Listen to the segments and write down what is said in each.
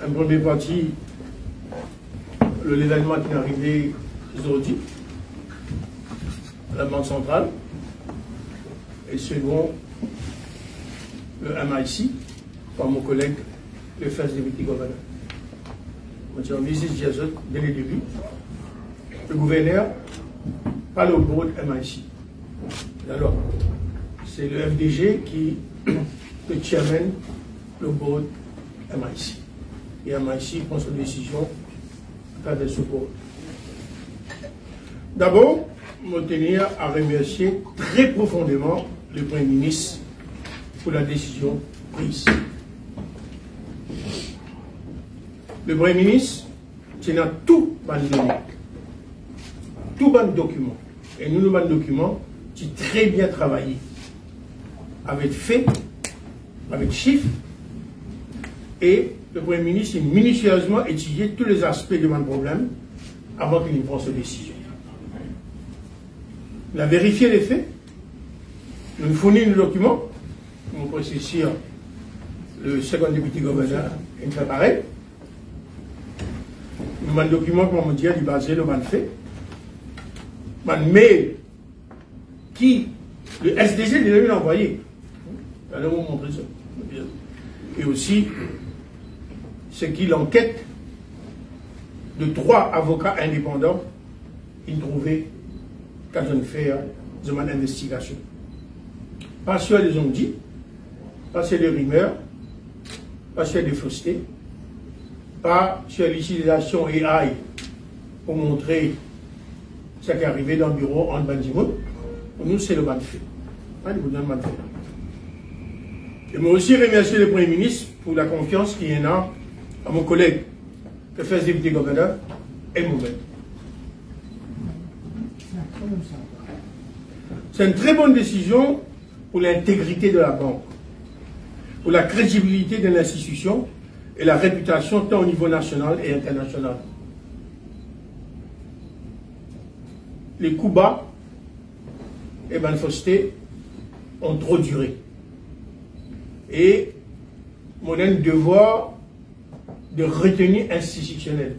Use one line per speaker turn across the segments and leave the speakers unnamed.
En première partie, l'événement qui est arrivé aujourd'hui à la Banque centrale, et second, le MIC, par mon collègue, le First Deputy Governor. Monsieur Mrs. Jazot, dès le début, le gouverneur parle au board MIC. Alors, c'est le FDG qui, le chairman, le board MIC. Et MIC prend son décision à travers ce board. D'abord, je tenir à remercier très profondément le Premier ministre pour la décision prise. Le Premier ministre tient tout ban donné, tout ban document. Et nous, le ban document, qui très bien travaillé, avec faits, avec chiffres, et le Premier ministre a minutieusement étudié tous les aspects de mon problème avant qu'il ne prenne sa décision. Il a vérifié les faits, il nous fournit le document, mon processeur, le second député gouverneur, il fait pareil. Nous avons un document, comme on me dit, il est basé sur le fait. Un mail qui, le SDG, il l'a envoyé. Allez vous montrer ça. Et aussi, ce qui l'enquête de 3 avocats indépendants, ils trouvaient quand on fait une investigation. Pas sur les ont dit, pas sur les rumeurs, pas sur les faussetés, pas sur l'utilisation AI pour montrer ce qui est arrivé dans le bureau en Bandimoun. Pour nous, c'est le ban fait. Et moi aussi remercier le Premier ministre pour la confiance qu'il y en a à mon collègue, le First Deputy Governor, et moi-même. C'est une très bonne décision pour l'intégrité de la banque, pour la crédibilité de l'institution et la réputation tant au niveau national et international. Les coups bas et ben fausseté ont trop duré. Et mon devoir de retenue institutionnelle.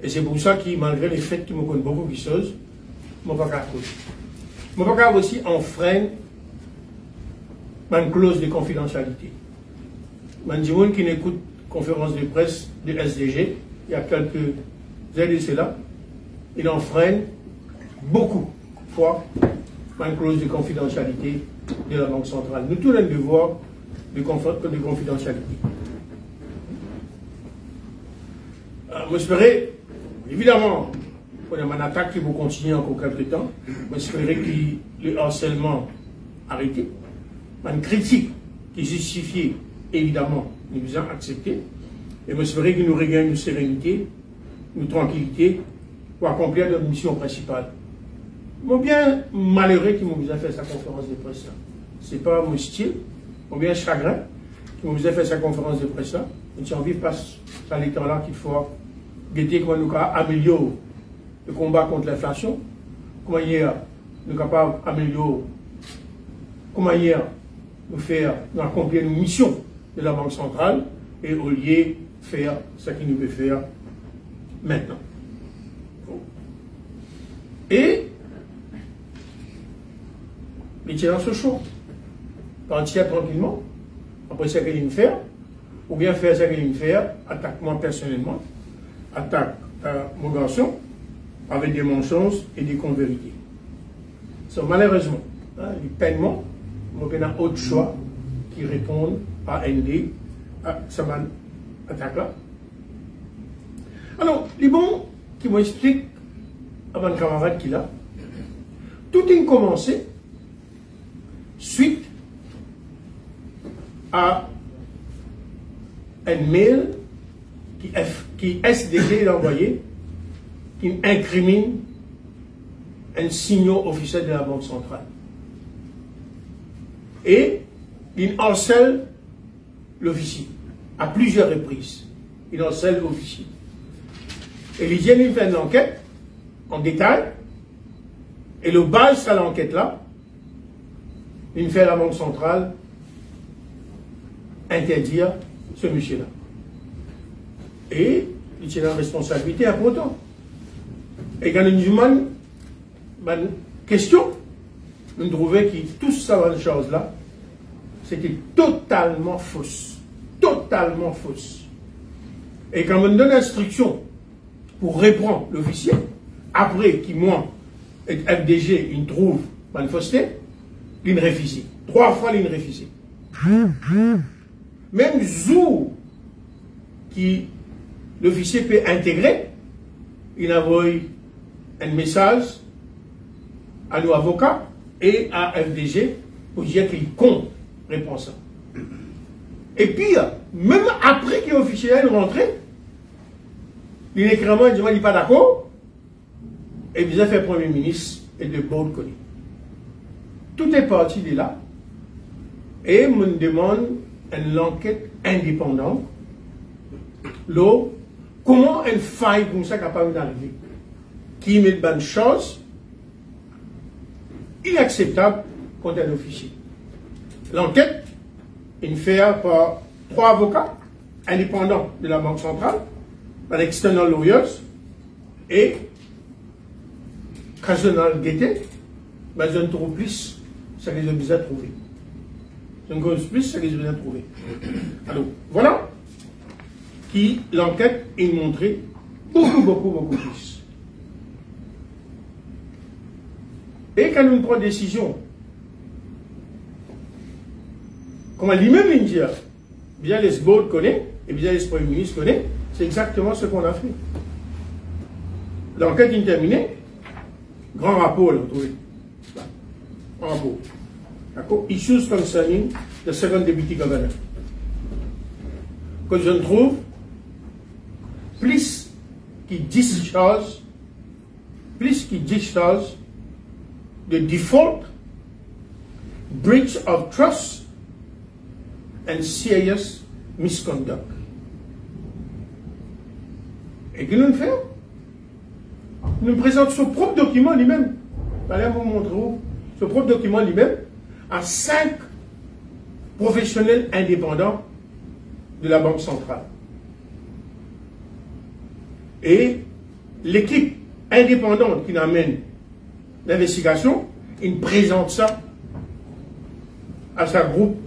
Et c'est pour ça que malgré les faits qui me connaissent beaucoup de choses, je ne vais pas cause. Je ne vais pas aussi enfreindre une clause de confidentialité. Mandimoun qui n'écoute conférence de presse de SDG, il y a quelques années de cela, il enfreint beaucoup de fois une clause de confidentialité de la Banque centrale. Nous tous avons un devoir de confidentialité. J'espérais, évidemment, qu'on a une attaque qui va continuer encore quelques temps. J'espérais que le harcèlement arrêté. Une critique qui justifiait, évidemment, nous avons accepté. Et j'espérais que nous regagnons une sérénité, une tranquillité pour accomplir notre mission principale. Je suis bien malheureux qu'il m'ait fait sa conférence de presse. Ce n'est pas mon style. Je suis bien chagrin qu'il m'ait fait sa conférence de presse. J'ai envie de passer à l'état-là qu'il faut guetter comment nous améliorer le combat contre l'inflation, comment hier nous sommes capables d'améliorer, comment hier nous faire, nous accomplir une mission de la Banque centrale et au lieu de faire ce qu'il nous veut faire maintenant. Et il tient dans ce choix. Partir tranquillement, après ce qu'il veut faire, ou bien faire ce qu'il veut faire, attaque moi personnellement, attaque mon garçon, avec des mensonges et des convérités. Malheureusement, du paiement, on a autre choix qui répondent à ND, à cette attaque-là. Alors, les bons qui m'expliquent à mon camarade qui l'a, tout a commencé suite à un mail qui SDG l'a envoyé, qui incrimine un signal officiel de la Banque centrale. Et il harcèle l'officier à plusieurs reprises. Il harcèle l'officier. Et l'hygiène fait une enquête en détail. Et le base à l'enquête-là, il fait la Banque centrale interdire ce monsieur-là. Et il tient la responsabilité à pourtant. Et quand nous demandons une question, nous trouvons que tout ça, cette chose-là, c'était totalement fausse. Totalement fausse. Et quand on me donne l'instruction pour reprendre l'officier, après qu'il moi, et FDG, il trouve une fausseté, il refuse. 3 fois, il refuse. Même Zou, qui l'officier peut intégrer, il envoie un message à nos avocats et à FDG pour dire qu'il compte répondre ça. Et puis, même après que l'officier est rentré, il est clairement dit qu'il n'est pas d'accord, et il a fait Premier ministre et de bon connu. Tout est parti de là, et on me demande une enquête indépendante. L'eau, comment elle faille comme ça capable d'arriver? Qui met de bonnes choses inacceptable contre un officier. L'enquête est faite par 3 avocats indépendants de la Banque centrale, par external lawyers et occasionnal guetté, mais je ne trouve plus ce que j'ai besoin de trouver. Je ne trouve plus ce que j'ai besoin de trouver. Alors, voilà qui l'enquête est montrée beaucoup plus. Et quand nous prenons une décision, comme lui-même il dit, bien les boards connaissent, et bien les premiers ministres connaissent, c'est exactement ce qu'on a fait. L'enquête est terminée, grand rapport, là, vous trouvez. Grand rapport. D'accord? Issues concerning the second deputy governor. Que je ne trouve, plus qui discharge the default, breach of trust, and serious misconduct. Et que nous faisons? Nous présentons ce propre document lui-même. Allez vous montrer où. Ce propre document lui-même à 5 professionnels indépendants de la Banque centrale. Et l'équipe indépendante qui amène l'investigation, il présente ça à sa groupe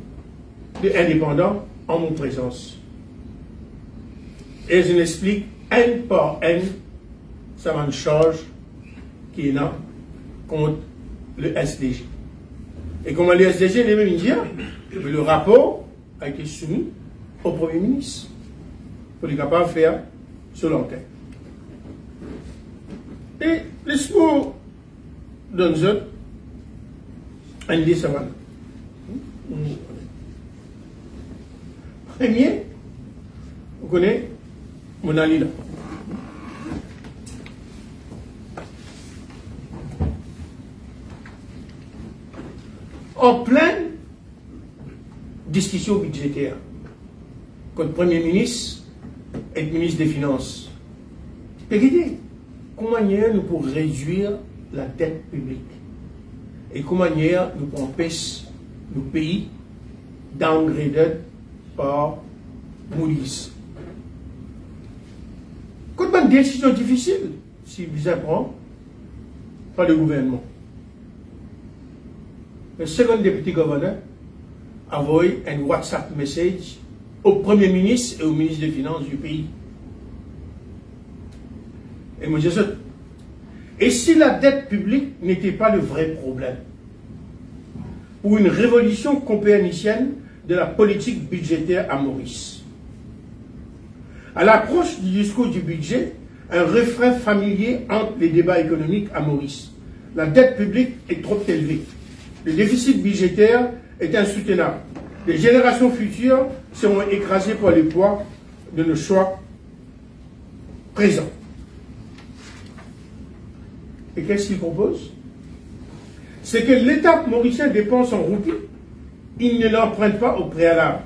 d'indépendants en mon présence. Et je l'explique un par un, ça va une charge qui est là contre le SDG. Et comme le SDG les mêmes dire, le rapport a été soumis au Premier ministre pour être capable de faire sur l'enquête. Et laisse-moi donner un idée ça va. Premier, vous connaissez mon Ali là. En pleine discussion budgétaire, quand le Premier ministre et le ministre des Finances, regardez, comment nous pour réduire la dette publique et comment nous pour empêcher nos pays downgraded par Moody's. Quand il y a une décision difficile, si vous apprenez, par le gouvernement. Le second député gouverneur a envoyé un WhatsApp message au Premier ministre et au ministre des Finances du pays. Et moi je dis, et si la dette publique n'était pas le vrai problème, ou une révolution copernicienne de la politique budgétaire à Maurice. À l'approche du discours du budget, un refrain familier entre les débats économiques à Maurice. La dette publique est trop élevée. Le déficit budgétaire est insoutenable. Les générations futures seront écrasées par le poids de nos choix présents. Et qu'est-ce qu'il propose? C'est que l'État mauricien dépense en roupies. Il ne l'emprunte pas au préalable.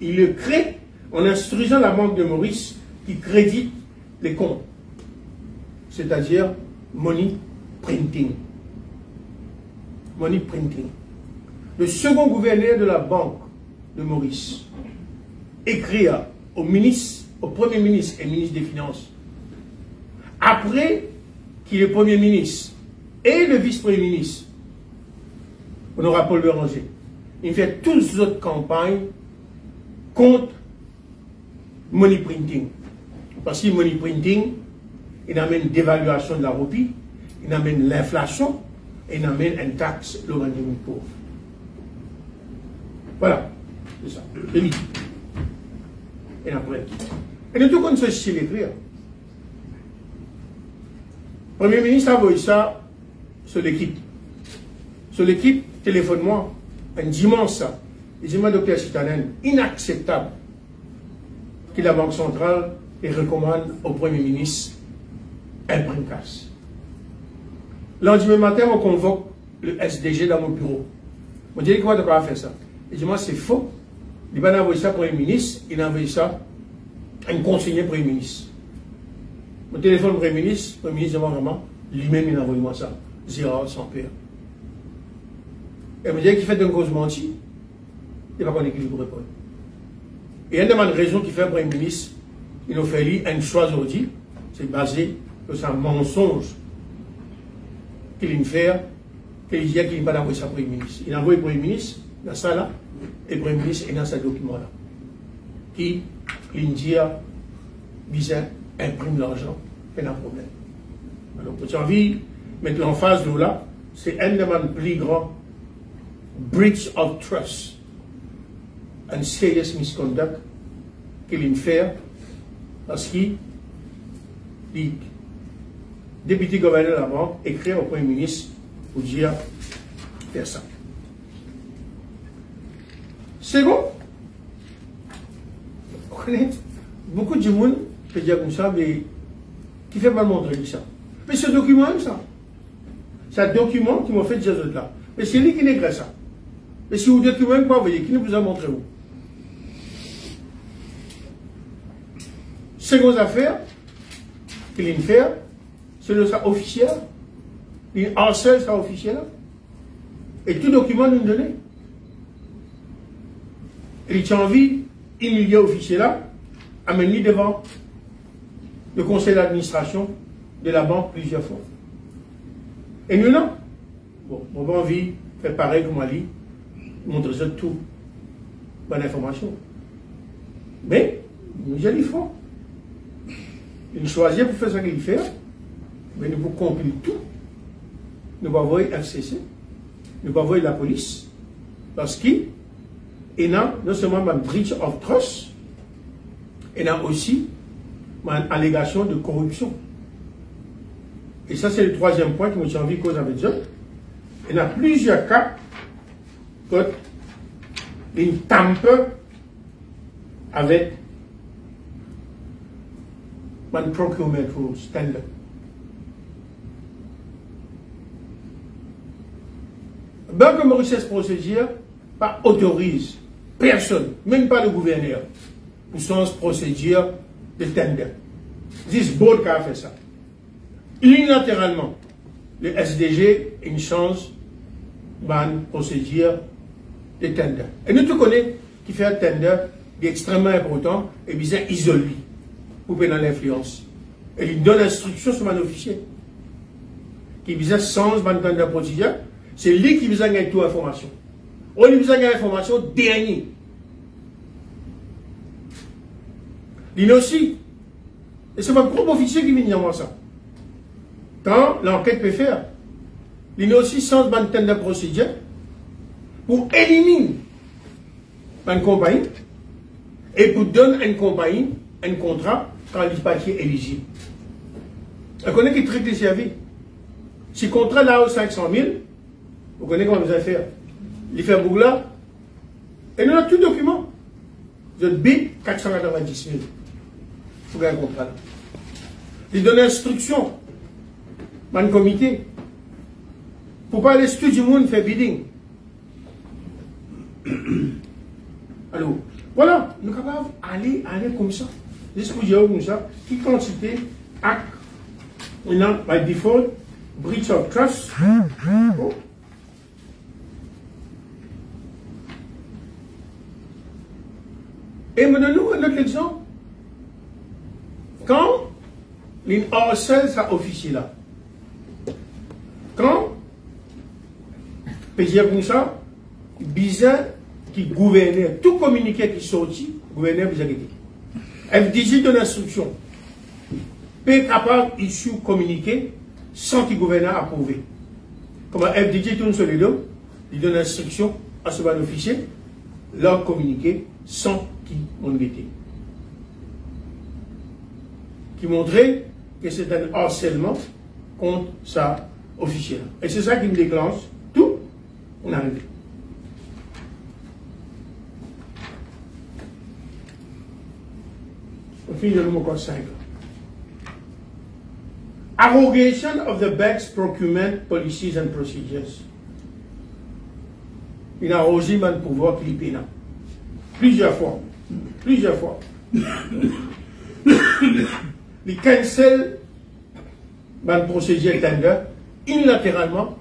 Il le crée en instruisant la Banque de Maurice qui crédite les comptes. C'est-à-dire money printing. Money printing. Le second gouverneur de la Banque de Maurice écrit au ministre au Premier ministre et ministre des Finances, après qu'il est Premier ministre et le vice-premier ministre, on aura Paul Béranger, il fait toutes les autres campagnes contre money printing. Parce que money printing, il amène dévaluation de la roupie, il amène l'inflation, et il amène une taxe le rendement pauvre. Voilà, c'est ça. C'est lui. Et après, et nous tout comme ça, c'est l'écrire. Le Premier ministre a envoyé ça sur l'équipe. Sur l'équipe, téléphone-moi, un dimanche ça. Il dit, docteur Chitanen, inacceptable que la Banque centrale recommande au Premier ministre un prime casse. Lundi matin, on convoque le SDG dans mon bureau. On dit, comment tu vas faire ça? Il dit, moi, c'est faux. Il va envoyer ça au Premier ministre, il a envoyé ça à un conseiller Premier ministre. Mon téléphone Premier ministre dit vraiment, lui-même, il a envoyé moi ça. Zéro, sans père. Et il me dit qu'il fait une cause mentie, il va pas qu'il vous répondre. Et une des raisons qui fait le Premier ministre, il a fait un choix aujourd'hui, c'est basé sur un mensonge qu'il fait, qu'il dit qu'il n'a pas envoyé ça au Premier ministre. Il a envoyé le Premier ministre dans ça là, et le Premier ministre est dans ce document là. Qui, l'India, bizarre, imprime l'argent, c'est un problème. Alors, j'ai envie de mettre l'emphase là, c'est un des plus grands breach of trust and serious misconduct qu'il fait parce qu'il dit député gouverneur là-bas écrit au Premier ministre pour dire faire ça. Second, on connaît beaucoup de monde qui dit comme ça, mais qui fait mal montrer ça. Mais ce document, ça. C'est un document qui m'a fait dire là. Mais c'est lui qui l'écrit ça. Mais si vous document, quoi, vous voyez, qui nous vous a montré où? Seconde affaire, qu'il fait, c'est le ça officiel. Il harcèle ça officiel. Et tout document nous donne. Et il a envie, humilier officiel là, amener devant le conseil d'administration de la banque plusieurs fois. Et nous, non. Bon, on va envie de faire pareil comme Ali, montrer ça tout, bonne information. Mais, nous allons le faire. Il choisit pour faire ce qu'il fait, mais nous vous compilons tout. Nous allons voir FCC, nous allons voir la police, parce qu'il y a non seulement un breach of trust, il y a aussi une allégation de corruption. Et ça, c'est le troisième point qui m'a envie de cause avec Dieu. Il y a plusieurs cas quand il tampe avec un procurement rules standard. Banque Mauritius procédure pas autorise personne, même pas le gouverneur, pour son procédure de tender. This board qui a fait ça. Unilatéralement, le SDG a une chance de procédure de tender. Et nous tous connaissons qui fait un tender extrêmement important et bien isole pour prendre l'influence. Et il donne l'instruction sur un officier qui vise sans un tender procédure. C'est lui qui vise à gagner toute l'information. On lui vise à gagner l'information dernier. Il y a aussi, et c'est mon propre officier qui vient dire ça. Quand l'enquête peut faire, il y a aussi sans un tender procédure pour éliminer une compagnie et pour donner à une compagnie un contrat quand il n'est pas éligible. On connaît qui traite les services. Si le contrat là, 500 000, vous connaissez comment vous allez faire. Il fait un bout là, et nous avons tout document. Vous êtes bid 490 000. Vous avez un contrat là. Il donne instruction dans le comité pour pas aller tout du monde faire bidding. Alors, voilà, nous sommes capables d'aller comme ça. Juste pour dire comme ça, qui quantité acte, by default, breach of trust. Oh. Et maintenant, nous, un autre exemple. quand les harcèle ça officier là, quand, peut dire comme ça, bizarre qui gouverneur, tout communiqué qui sortit, gouverneur vous arrêtez. FDJ donne instruction. Peut capable issu communiquer sans que le gouverneur approuve. Comment FDJ tourne sur les dos, il donne instruction à ce bon officier, leur communiquer sans qu'il m'en guette. Qui montrait que c'est un harcèlement contre sa officier. Et c'est ça qui me déclenche tout, on arrive. On finit le numéro 5. Abrogation of the BECS procurement policies and procedures. Il a arrogé le pouvoir qui est pénal. Plusieurs fois. Plusieurs fois. Il cancel le procédure tender unilatéralement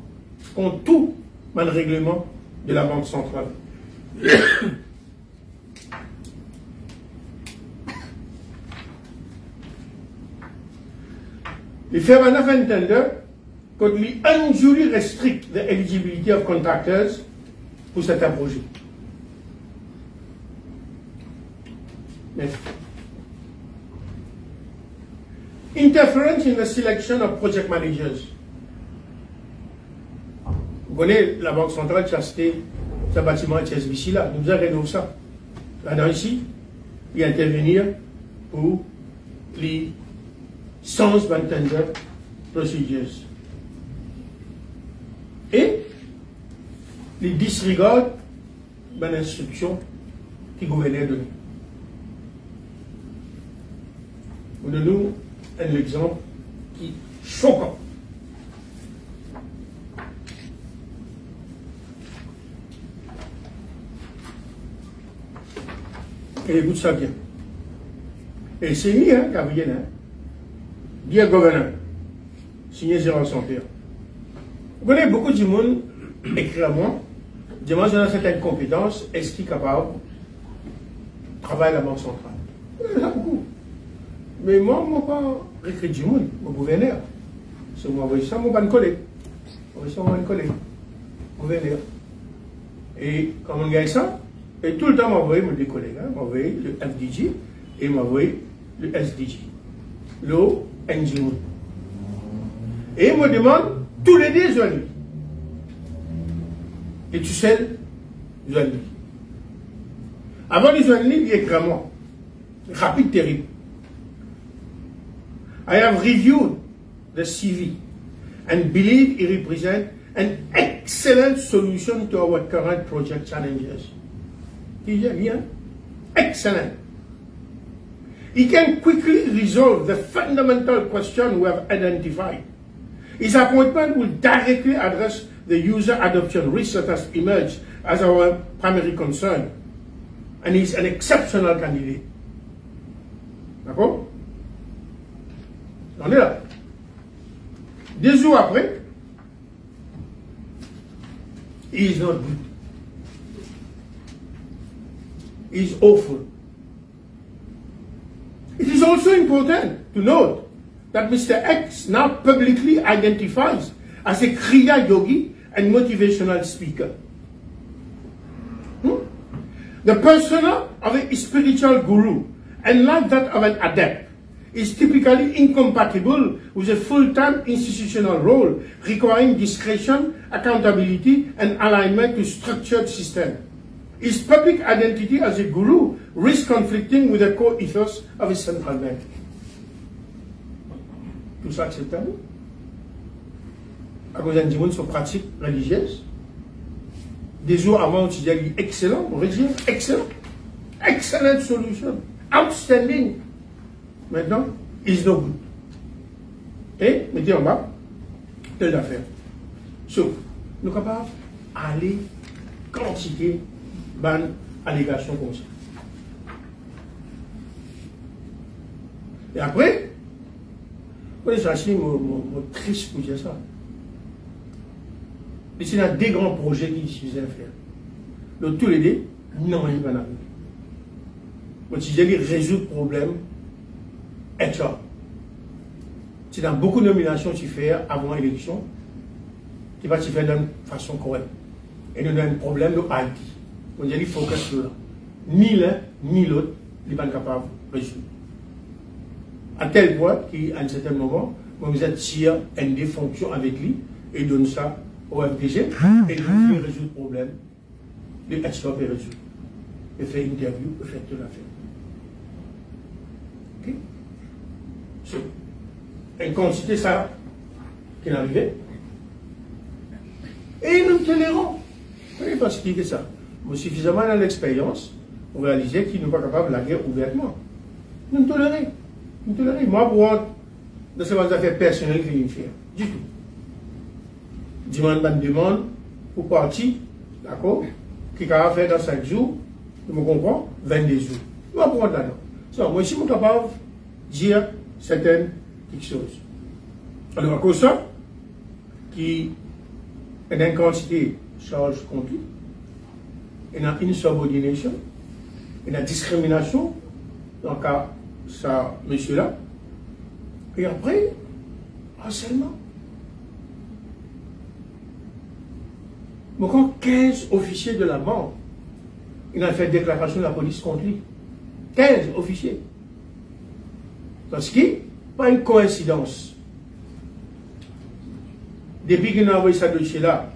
contre tout le règlement de la Banque centrale. Il fait un tender contre les injury restrict the eligibility of contractors pour cet projet. Interference in the selection of project managers. Vous connaissez la Banque centrale qui a acheté ce bâtiment HSBC là. Nous avons ça. Là-dedans ici, il intervenir pour les sans tender procedures. Et les disregard l'instruction qui gouvernait donné. Nous donnons un exemple qui est choquant. Et écoute ça bien. Et c'est lui, hein, Gabriel, hein. Dear Governor, signé Gérald Saint-Pierre. Vous connaissez beaucoup de monde écrit à moi, demande si on a certaines compétences, est-ce qu'il est capable de travailler à la Banque centrale. Il y en a beaucoup. Mais moi, je ne pas écrit du monde, mon gouverneur. C'est moi, je ça, mon collègue. Je ça, mon collègue. Gouverneur. Et quand on gagne ça, et tout le temps, m'envoyer mes collègues, m'envoyer le FDJ et m'envoyer le SDJ. L'eau, NGO. Et il me demande tous les deux journées. Et tu sais, journée. Avant les journées, il y a vraiment rapide, terrible. I have reviewed the CV and believe it represents an excellent solution to our current project challenges. Il y a bien. Excellent. He can quickly resolve the fundamental question we have identified. His appointment will directly address the user adoption risk that has emerged as our primary concern. And he's an exceptional candidate. D'accord? On est là. 2 jours après, he is not good. He is awful. It is also important to note that Mr. X now publicly identifies as a Kriya yogi and motivational speaker. The persona of a spiritual guru, unlike that of an adept, is typically incompatible with a full-time institutional role requiring discretion, accountability, and alignment to structured system. His public identity as a guru risks conflicting with the core ethos of a central bank. Tout ça acceptable? À cause d'un dimanche sur pratique religieuse. Des jours avant, tu dis excellent, régime, excellent. Excellent solution. Outstanding. Maintenant, is no good. Et, mettez en bas, telle affaire. Sauf, nous sommes capables d'aller quantifier ban allégation comme ça. Et après, vous voyez, c'est mon triste pour dire ça. Et c'est un des grands projets qu'il suffisait à faire. Donc, tous les deux, non, il va pas. Moi, si j'allais résoudre le problème HR. C'est dans beaucoup de nominations tu fais avant l'élection, tu vas te faire d'une façon correcte. Et nous avons un problème de Haïti. On dit qu'il faut que ce soit ni l'un ni l'autre, ils ne sont pas capables de résoudre. À tel point qu'à un certain moment, vous êtes sur une des fonctions avec lui et donne ça au FDG et il résout le problème. Le HR peut résoudre. Il fait une interview, il fait toute l'affaire. Ok? So, une quantité ça qui est arrivé. Et nous tolérons. Je ne vais pas expliquer ça. Mais suffisamment dans l'expérience pour réaliser qu'ils ne sont pas capables de la guerre ouvertement. Nous tolérons. Nous tolérons. Moi, pour moi, dans ces affaires personnelles que je fais, du tout. Demande pour partir, d'accord, qui va faire dans 5 jours, tu me comprends, 22 jours. Moi, pour moi, là-dedans. So, moi, je suis capable de dire certaines choses. Alors, à cause de ça, qui est une quantité de charges contre lui, il y a une subordination, il y a une discrimination, dans le cas de ce monsieur-là, et après, harcèlement. Mais quand 15 officiers de la banque, il a fait déclaration de la police contre lui. 15 officiers. Parce que, pas une coïncidence. Depuis qu'il a envoyé ce dossier-là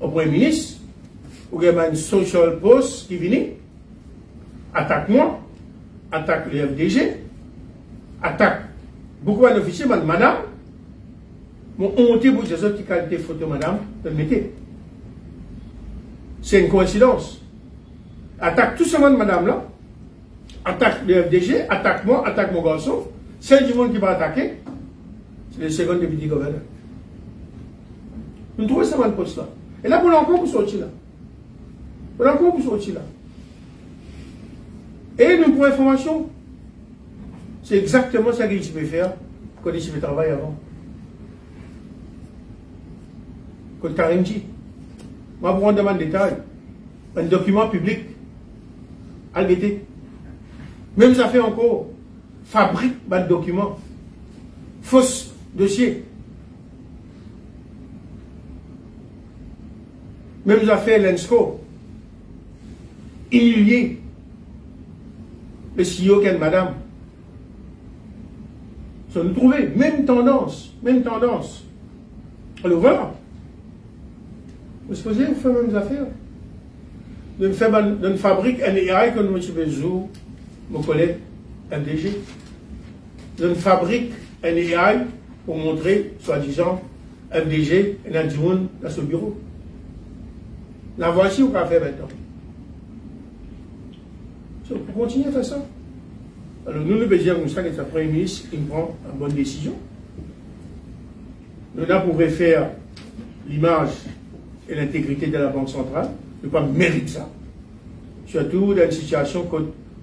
au Premier ministre, il y a une social post qui vient, attaque moi, attaque le FDG, attaque beaucoup d'officiers, madame, mon honte pour ces autres qui qualité photo, madame, permettez. C'est une coïncidence. Attaque tout ce monde, madame, là, attaque le FDG, attaque moi, attaque mon garçon, c'est du monde qui va attaquer, c'est le second député gouverneur. Nous trouvons ça dans poste là. Et là, on a encore pour sortir là. On a encore pour sortir là. Et nous, pour information, c'est exactement ça qu'il peut faire quand il peut travailler avant. Quand Karim dit, moi, pour en demander détail, un document public, à l'aider. Même ça fait encore, fabrique un document, fausse dossier. Même ça fait l'ENSCO, humilié le CEO qu'est madame. Ça nous trouvait, même tendance, même tendance. Alors voilà. Vous supposez vous faire même affaires. D'une fabrique un AI que nous avons mon collègue MDG. D'une fabrique un AI pour montrer, soi-disant, MDG et Nadjoun dans ce bureau. La voici ou qu'a fait maintenant. So, pour continuer à faire ça. Alors nous, le besoin comme ça, que le Premier ministre, il prend une bonne décision. Nous, là, pourrait faire l'image et l'intégrité de la Banque centrale. Ne pas mériter ça. Surtout dans une situation où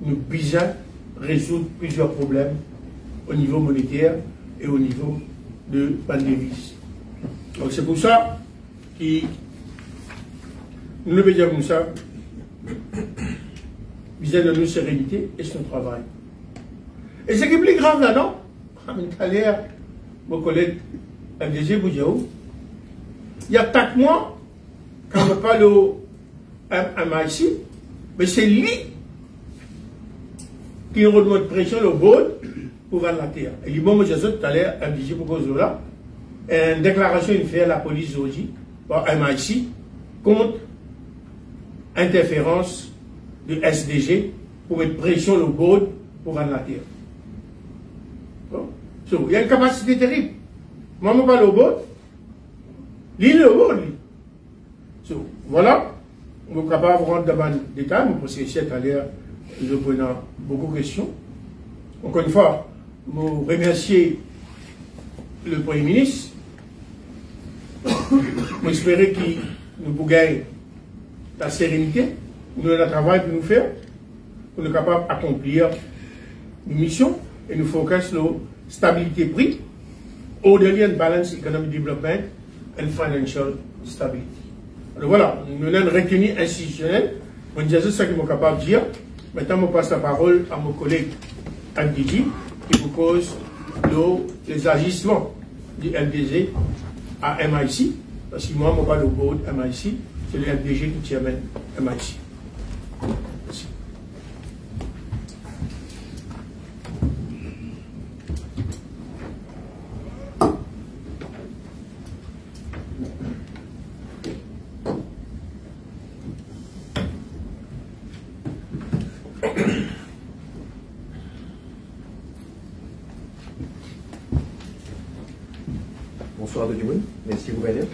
nous besoin résoudre plusieurs problèmes au niveau monétaire et au niveau de la devise. Donc c'est pour ça que nous le dire comme ça, besoin de nos sérénité et son travail. Et ce qui est plus grave là-dedans, mon collègue MDG Boudjaou, il attaque moi quand on parle au MIC, mais c'est lui qui remet de pression le board pour vendre la terre. Et il dit, bon, moi, j'ai tout à l'heure, MDG pour cause de là, une déclaration il fait à la police aujourd'hui, par MIC, contre interférence de SDG pour mettre pression le board pour vendre la terre. Bon. So, il y a une capacité terrible. Moi, je parle au board, lui, le board, lui. So, voilà, on est capable de rentrer dans le détail, parce que c'est à l'heure, je prends beaucoup de questions. Encore une fois, je remercie le Premier ministre. J'espère qu'il nous peut gagner la sérénité, nous avons le travail pour nous faire, pour nous capables d'accomplir une mission et nous focus sur la stabilité prix, au-delà de balance economic development and financial stability. Alors voilà, nous avons une retenue institutionnelle. On dit c'est ça que je suis capable de dire. Maintenant, je passe la parole à mon collègue MDG qui vous cause les agissements du MDG à MIC, parce que moi, je parle au board MIC, c'est le MDG qui tient MIC. Merci.
Bonsoir tout le monde, merci vous venir.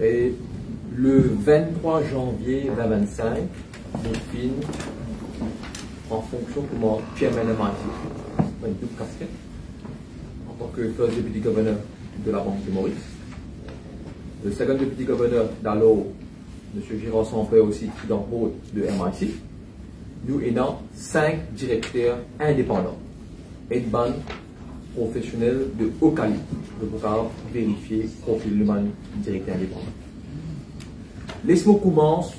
Et le 23 janvier 2025, nous filme en fonction comment chairman MIC, une double casquette, en tant que first deputy governor de la Banque de Maurice. Le second deputy governor d'Allo, M. Gérard Samper aussi, qui est dans le board de MIC. Nous ayons 5 directeurs indépendants et de bandes professionnels de haut calibre de pouvoir vérifier le profil de directeur indépendant. Laisse-moi commencer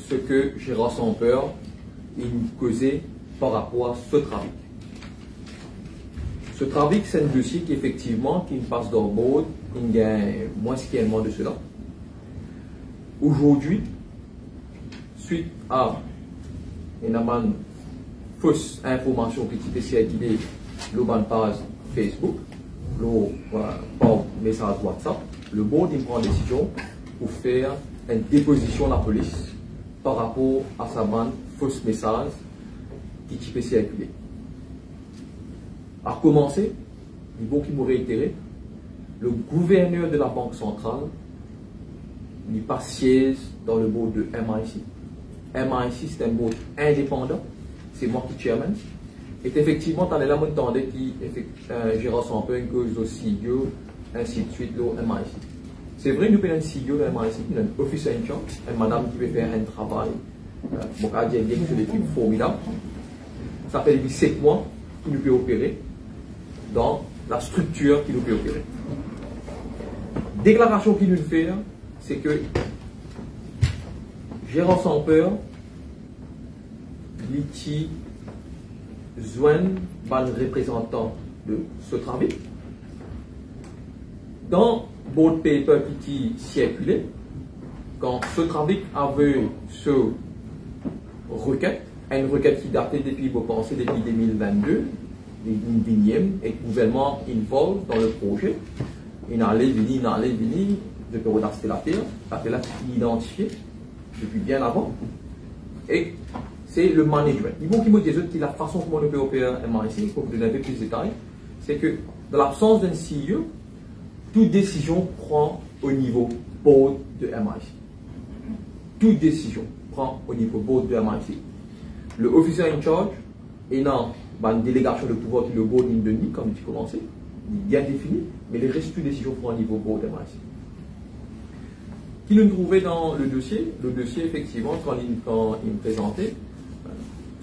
ce que Gérard Samper a causé par rapport à ce travail. Ce travail, c'est un dossier qui effectivement qui passe dans le board, il y a moins sciemment de cela. Aujourd'hui, suite à une fausse information qui est circulée le ban page Facebook, par message WhatsApp, le board prend une décision pour faire une déposition à la police par rapport à sa bande fausse message qui peut circuler. À commencer, il faut qu'il me réitère, le gouverneur de la Banque centrale n'est pas siège dans le board de MIC. MIC, c'est un board indépendant, c'est moi qui chairman. Et effectivement, dans les là, on entendait qui Gérard Samper, cause au CEO, ainsi de suite, le MIC. C'est vrai, nous avons un CEO de MIC, nous avons un officer in charge, une madame qui veut faire un travail, sur l'équipe formidable. Ça fait depuis 7 mois qu'il nous peut opérer dans la structure qui nous peut opérer. Déclaration qu'il nous fait, c'est que Gérard Samper, il joignent le représentant de ce travail. Dans board paper qui circulait, quand ce travail avait ce requête, une requête qui datait depuis, vous pensez, depuis 2022, une vignième, et le gouvernement involve dans le projet, il allait venir, je peux redasser la terre là qui est identifié depuis bien avant, et c'est le management. Il faut qu'il me dise que la façon comment on peut opérer MIC, pour vous donner un peu plus de détails, c'est que dans l'absence d'un CEO, toute décision prend au niveau board de MIC. Toute décision prend au niveau board de MIC. Le officer in charge est dans une délégation de pouvoir que le board de donné, comme tu commençais, bien défini, mais le reste de décision prend au niveau board de MIC. Qui nous trouvait dans le dossier effectivement, quand il me présentait,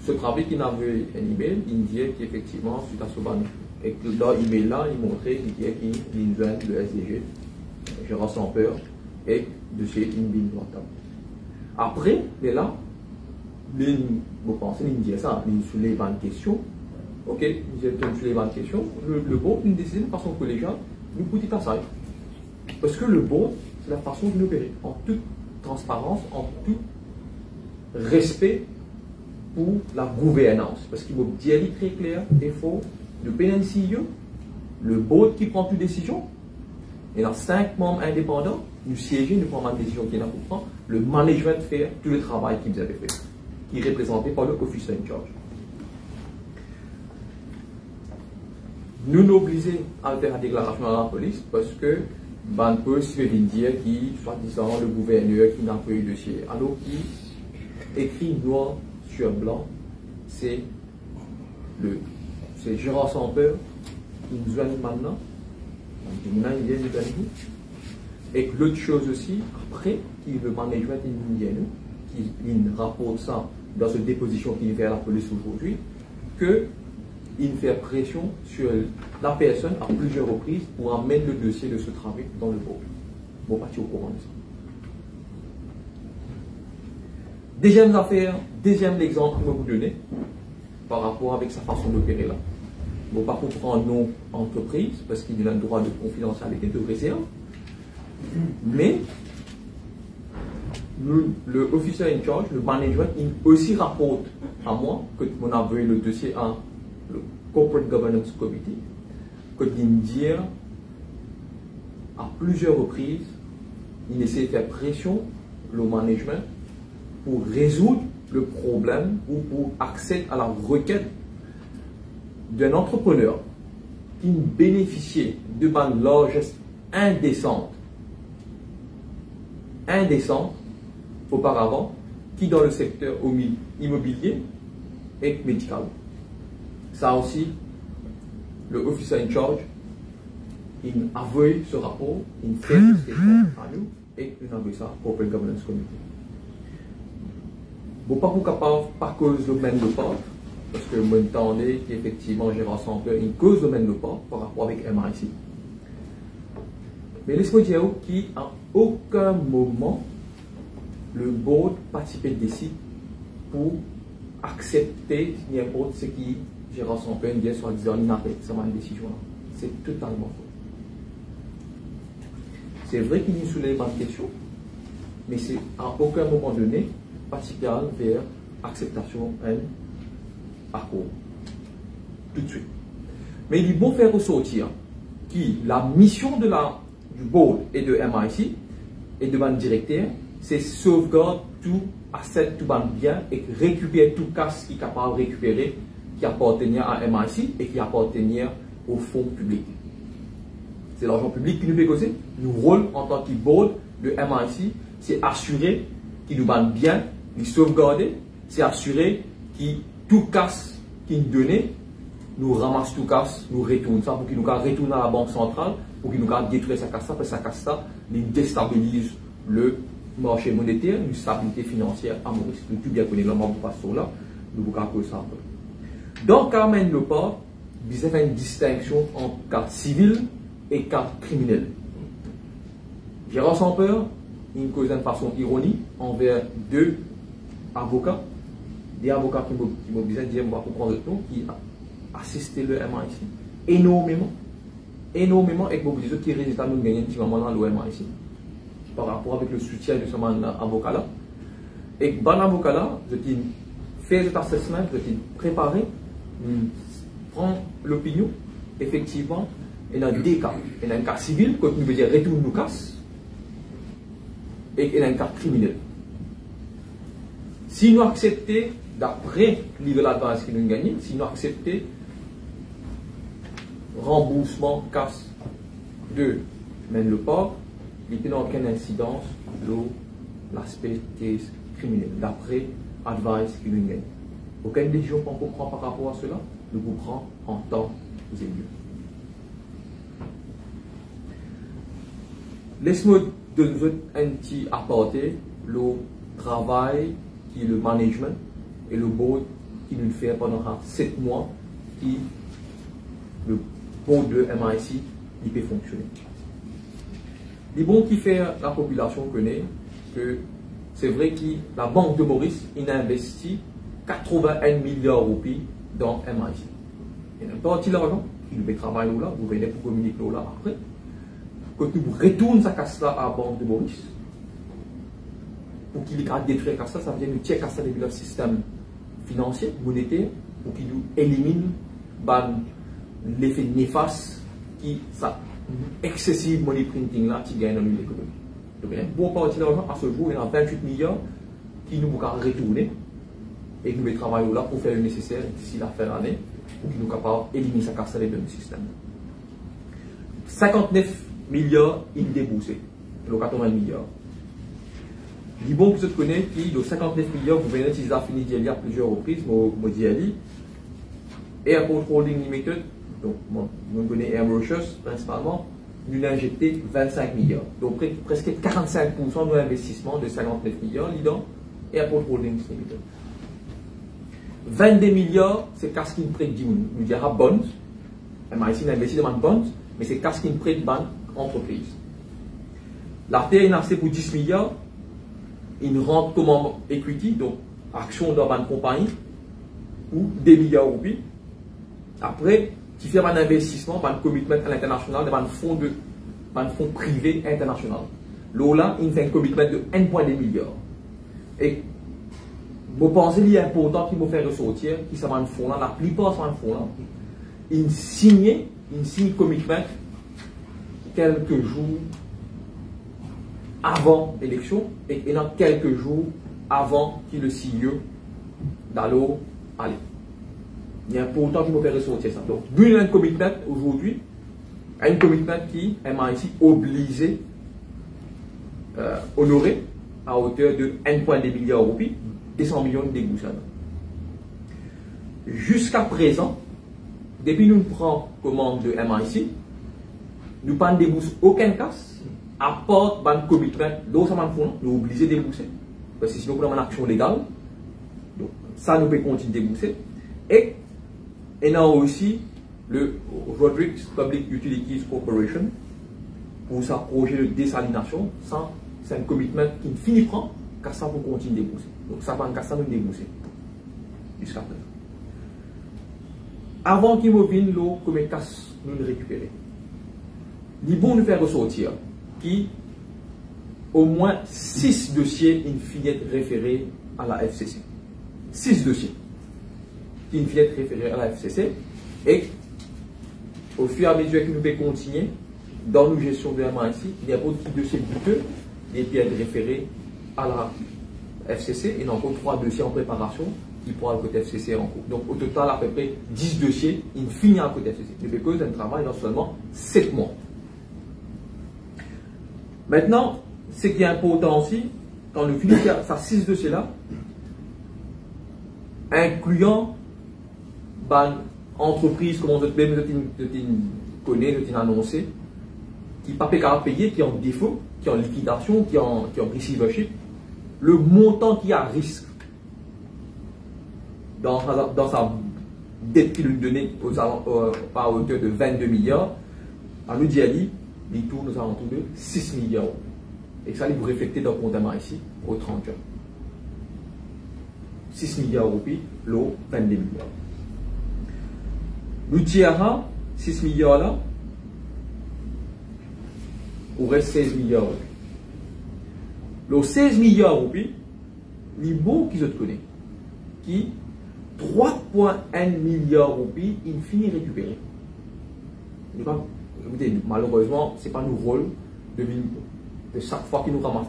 ce travail qu'il avait un email, il disait qu'effectivement, suite à ce ban, et que dans l'email là, il montrait qu'il disait qu'il vient le SDG, Gérard Samper, et de chez Inbin Droite. Après, mais là, vous pensez, il disait ça, il soulève une question. Ok, il soulève une question. Le board, il décide de façon collégiale, nous petit à ça. Parce que le board, c'est la façon de nous opérer, en toute transparence, en tout respect pour la gouvernance. Parce qu'il faut dire très clair, il faut le PNCE, le board qui prend toute décision, et dans 5 membres indépendants, nous siégeons, nous prenons une décision qui est là pour prendre, le management fait tout le travail qu'ils avaient fait, qui est représenté par le officer in charge. Nous nous obligeons à faire une déclaration à la police parce que ban peut se dire qui, soi-disant, le gouverneur qui n'a pas eu de dossier. Alors qui écrit noir sur blanc, c'est Gérard Samper qui nous joigne maintenant. Et que l'autre chose aussi, après, qui le management qui rapporte ça dans cette déposition qu'il fait à la police aujourd'hui, qu'il fait pression sur la personne à plusieurs reprises pour amener le dossier de ce travail dans le board. Bon, pas au courant de ça. Deuxième affaire, deuxième exemple que je vais vous donner, par rapport avec sa façon d'opérer là. Bon, pas pour prendre nom entreprise, parce qu'il a un droit de confidentialité de réserve, mais le officer in charge, le management, il aussi rapporte à moi que mon envoyé le dossier à le Corporate Governance Committee, que il dit à plusieurs reprises, il essaie de faire pression le management pour résoudre le problème ou pour accéder à la requête d'un entrepreneur qui bénéficiait de une largesse indécente auparavant, qui dans le secteur immobilier et médical. Ça aussi, le officer in charge, il avoue ce rapport, il fait ce statement à nous et il envoie ça au Corporate Governance Committee. Bon, pas pour capable, pas cause le domaine de part, parce que moi j'entendais qu'effectivement j'ai rassemblé une cause domaine de part par rapport avec MIC. Mais laisse-moi dire qu'à aucun moment le board participait décide pour accepter n'importe ce qui j'ai rassemblé bien soit disant l'inarrêt, c'est ma décision là. C'est totalement faux. C'est vrai qu'il y soulève une question, mais c'est à aucun moment donné participer vers acceptation et accord. Tout de suite. Mais il est bon faire ressortir que la mission du board et de MIC et de mon directeur, c'est sauvegarder tout asset, tout bien et récupérer tout casse qui est capable de récupérer, qui appartenait à MIC et qui appartenait au fonds public. C'est l'argent public qui nous fait causer. Notre rôle en tant que board de MIC, c'est assurer qu'il nous banne bien, nous sauvegarder, c'est assurer que tout casse qu'il nous donne, nous ramasse tout casse, nous retourne ça pour qu'il nous retourne à la banque centrale, pour qu'il nous détruise sa casse, parce que sa casse ça, nous déstabilise le marché monétaire, une stabilité financière à Maurice. Nous tout bien connaissons le membre de là, nous vous rappelons ça un peu. Dans Carmen Le Port, il y a une distinction entre cas civil et cas criminel. Gérard Samper, il cause d'une façon ironique envers deux avocats, des avocats qui m'ont besoin de dire, on va comprendre le ton, qui a assisté le MIC énormément, et beaucoup de qui résultat nous gagnons petit moment dans le MIC par rapport avec le soutien de ce avocat là. Et bon avocat là, je t'ai fait cet assessment, je t'ai préparé, prend l'opinion, effectivement, il y a deux cas. Il y a un cas civil, quand nous veut dire retourne nous casse, et il y a un cas criminel. Si nous acceptons, d'après legal advice que nous gagnons, si nous acceptons remboursement casse de même le port, il n'y a aucune incidence de l'aspect case criminel, d'après advice que nous gagnons. Aucune décision qu'on prend par rapport à cela, nous vous prenons en temps et lieu. Laisse-moi donner un petit apporter le travail qui le management et le board qui nous fait pendant 7 mois qui le board de MIC il peut fonctionner. Les bons qui fait la population connaît que c'est vrai que la Banque de Maurice il a investi 81 milliards de roupies dans MIC. Il y a une partie de l'argent qui nous fait travailler là, vous venez pour communiquer là après. Quand nous retournons sa casse là à la Banque de Maurice, pour qu'il ait détruit la casse là, ça veut dire nous tirer casse là depuis le système financier, monétaire, pour qu'il nous élimine l'effet néfaste qui ça excessive money printing là qui gagne dans l'économie. Donc il y a une bonne partie de l'argent à ce jour, il y a 28 milliards qui nous pouvons retourner et nous mettons travail là pour faire le nécessaire d'ici la fin de l'année pour qu'il nous capable d'éliminer sa casse là dans le système. 59 milliards il déboursé, le 80 milliards. Il est bon que vous connaissez qui, de 59 milliards, vous venez d'utiliser la fini d'y à plusieurs reprises, moi d'y aller. Airport Holding Limited, donc, vous connaissez Air Mauritius principalement, nous a injecté 25 milliards. Donc, presque 45% de l'investissement de 59 milliards, dans Airport Holdings Limited. 22 milliards, c'est Caskin prêt nous dira bonds. MIC a investi dans bonds, mais c'est Caskin prêt de banque entreprise. La TN a pour 10 milliards, il rentre comme equity, donc action dans une compagnie, ou 2 milliards de roupies. Après, qui fait un investissement, un commitment à l'international, un fonds privé international. Là, il fait un commitment de 1,2 milliard. Et je pense qu'il est important qu'il me fait ressortir, qui sont un fonds là, la plupart sont un fonds là, il signe commitment quelques jours avant l'élection et dans quelques jours avant qu'il le signe d'aller aller. Il est important qu'il me fait ressortir ça. Donc, il y a un commitment aujourd'hui, un commitment qui est ici obligé honorer à hauteur de 1,2 milliard de roupies et 100 millions de déboursements. Jusqu'à présent, depuis que nous prenons commande de MIC, nous ne déboursons aucun cas, à part le commitment, nous sommes obligés de débourser. Parce que sinon, nous avons une action légale. Donc, ça, nous pouvons continuer de débourser. Et il y a aussi le Rodrigues Public Utilities Corporation pour sa projet de désalination. C'est un commitment qui ne finit pas, car ça pour continuer de débourser. Donc, ça va nous débourser. Jusqu'à présent. Avant qu'il me vienne l'eau, comme casse nous le récupérer. Il est bon de faire ressortir qui au moins 6 dossiers in fine référés à la FCC. 6 dossiers qui in fine référés à la FCC et au fur et à mesure que nous pouvons continuer dans nos gestions de MIC, il y a beaucoup de dossiers douteux et bien référés à la FCC et encore 3 dossiers en préparation qui pourra le côté FCC en cours. Donc au total à peu près 10 dossiers in fine à côté FCC. Mais parce d'un travail dans seulement 7 mois. Maintenant, ce qui est important aussi, quand nous finissons ces 6 dossiers-là, incluant entreprises, comme vous connaissez, vous annoncé, qui ne peuvent pas payer, qui ont défaut, qui ont liquidation, qui ont receivership, le montant qui a risque dans sa dette qu'il nous donnait par hauteur de 22 milliards, à nous dit, il tourne aux alentours de 6 milliards. Et ça, il vous refléter dans le compte ici, au 30 juin. 6 milliards de roupies, l'eau, 22 milliards. Nous tirons 6 milliards là, il reste 16 milliards de roupies. Les 16 milliards de roupies, les bons qu'ils ont connus, qui 3,1 milliards de roupies, il finit récupérer. Malheureusement, ce n'est pas notre rôle de chaque fois qu'il nous ramasse,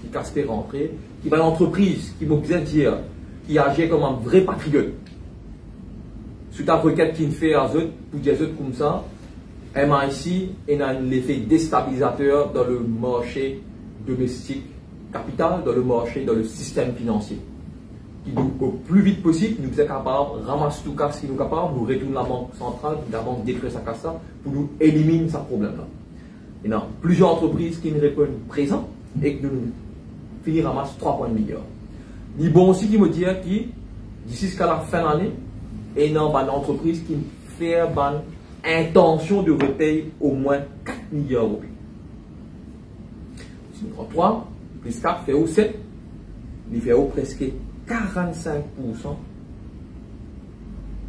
qui casse les rentrées, qui va l'entreprise, qui nous dire, qui agit comme un vrai patriote. Suite à la requête qu'il fait à eux, pour dire comme ça, MIC a un effet déstabilisateur dans le marché domestique capital, dans le marché, dans le système financier. Qui nous, au plus vite possible, nous sommes capables de ramasser tout cas ce qui nous est capable, nous retourner la banque centrale, la banque détruire sa casse pour nous éliminer ce problème-là. Il y a plusieurs entreprises qui nous répondent présent et que nous finissons à ramasser 3,1 milliards. Il est bon aussi qui me dit que d'ici jusqu'à la fin de l'année, il y a une entreprise qui fait une intention de repayer au moins 4 milliards de roupies. Si nous prenons 3, plus 4 fait au 7, il fait au presque 45%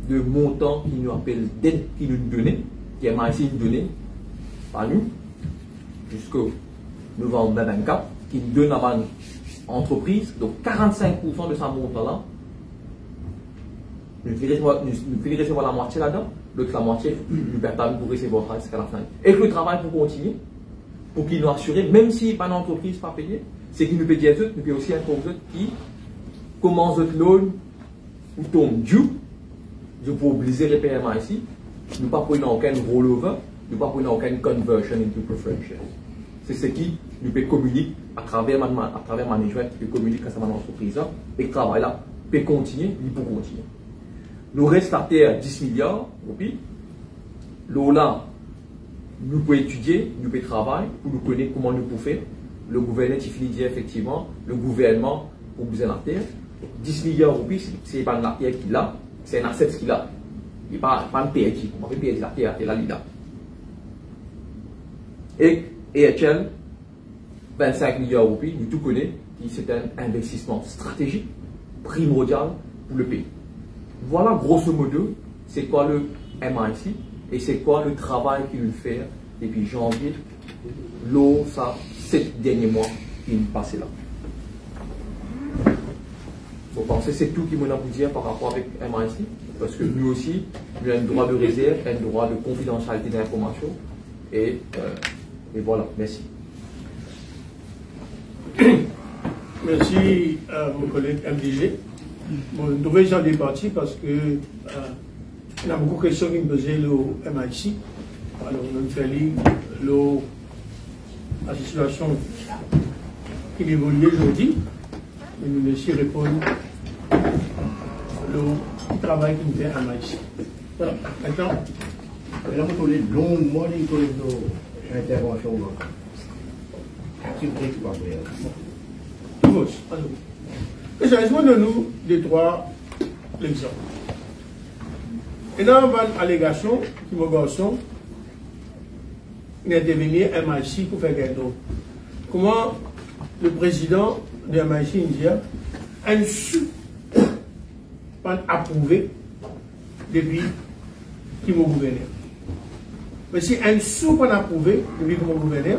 de montant qui nous appelle dette qui nous donnait, qui est ici donné par nous, jusqu'au novembre 2024, qui nous donne à une entreprise. Donc 45% de ce montant-là, nous faisons recevoir la moitié là-dedans, l'autre la moitié nous permet de recevoir jusqu'à la fin. Et que le travail pour continuer, pour qu'il nous assure, même si pas d'entreprise pas payée, c'est qu'il nous peut dire nous peut aussi un autres qui commence votre loan ou tombe due, je peux obliger les paiements ici, nous pas prendre aucun rollover, nous pas prendre aucune conversion into preferred shares. C'est ce qui nous peut communiquer à travers management qui peut communiquer à cette entreprise là et le travail là peut continuer, il peut continuer. Nous reste à terre 10 milliards, puis là, nous pouvons étudier, nous pouvons travailler pour nous connaître comment nous pouvons faire. Le gouvernement, il finit dire effectivement, le gouvernement pour besoin de la terre. 10 milliards de roupies, ce n'est pas la terre qu'il a, c'est un asset qu'il a. Il n'est pas un PRT, on va payer la terre, c'est là qu'il a. Et AHL, 25 milliards de roupies, nous tout connaissons, c'est un investissement stratégique, primordial pour le pays. voilà grosso modo c'est quoi le MIC et c'est quoi le travail qu'il fait depuis janvier, ça 7 derniers mois qu'il passé là. Vous pensez que c'est tout qu'il m'a vous dire par rapport avec MIC? Parce que nous aussi, nous avons un droit de réserve, un droit de confidentialité d'information. Et voilà, merci.
Merci à mon collègue MDG. Bon, nous devons déjà débattre parce que il y a beaucoup de questions qui me posaient le MIC. Alors, nous fait la situation qui évolue aujourd'hui. Et nous laissons répondre le travail qui nous fait MIC. Voilà, maintenant.
Là, vous avez longuement l'intervention. C'est vrai que vous avez.
Tout va. Essentiellement, de nous, des trois exemples. Et dans une allégation qui me garçon, il intervenir MIC pour faire quelque chose. Comment le président de MIC dit un sou pas approuvé depuis qu'il m'a gouverné. Mais si un sou pas approuvé depuis qu'il m'a gouverné,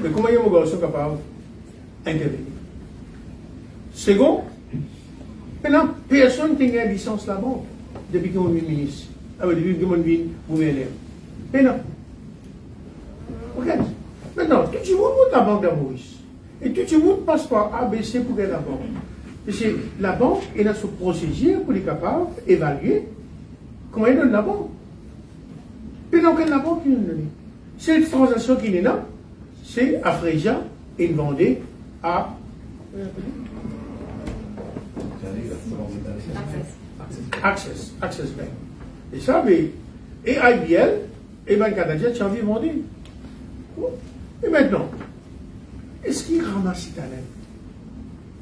mais comment il y a un garçon capable d'intervenir? Second, maintenant, personne qui a une licence là-bas depuis qu'il est ministre, depuis qu'il est gouverneur. Maintenant, regarde, maintenant, tout le monde monte la banque de Maurice. Et tout le monde passe par ABC pour gagner la banque. Parce que la banque est dans ce procédure pour être capable d'évaluer comment elle donne la banque. Maintenant, quelle la banque qui nous donne? Cette transaction qui est là, c'est à Fréja et une vendée à. Access Bank. Et ça, mais, et IBL, et Banque Canadienne, tu as envie de vendre. Et maintenant, est-ce qu'il ramasse talent?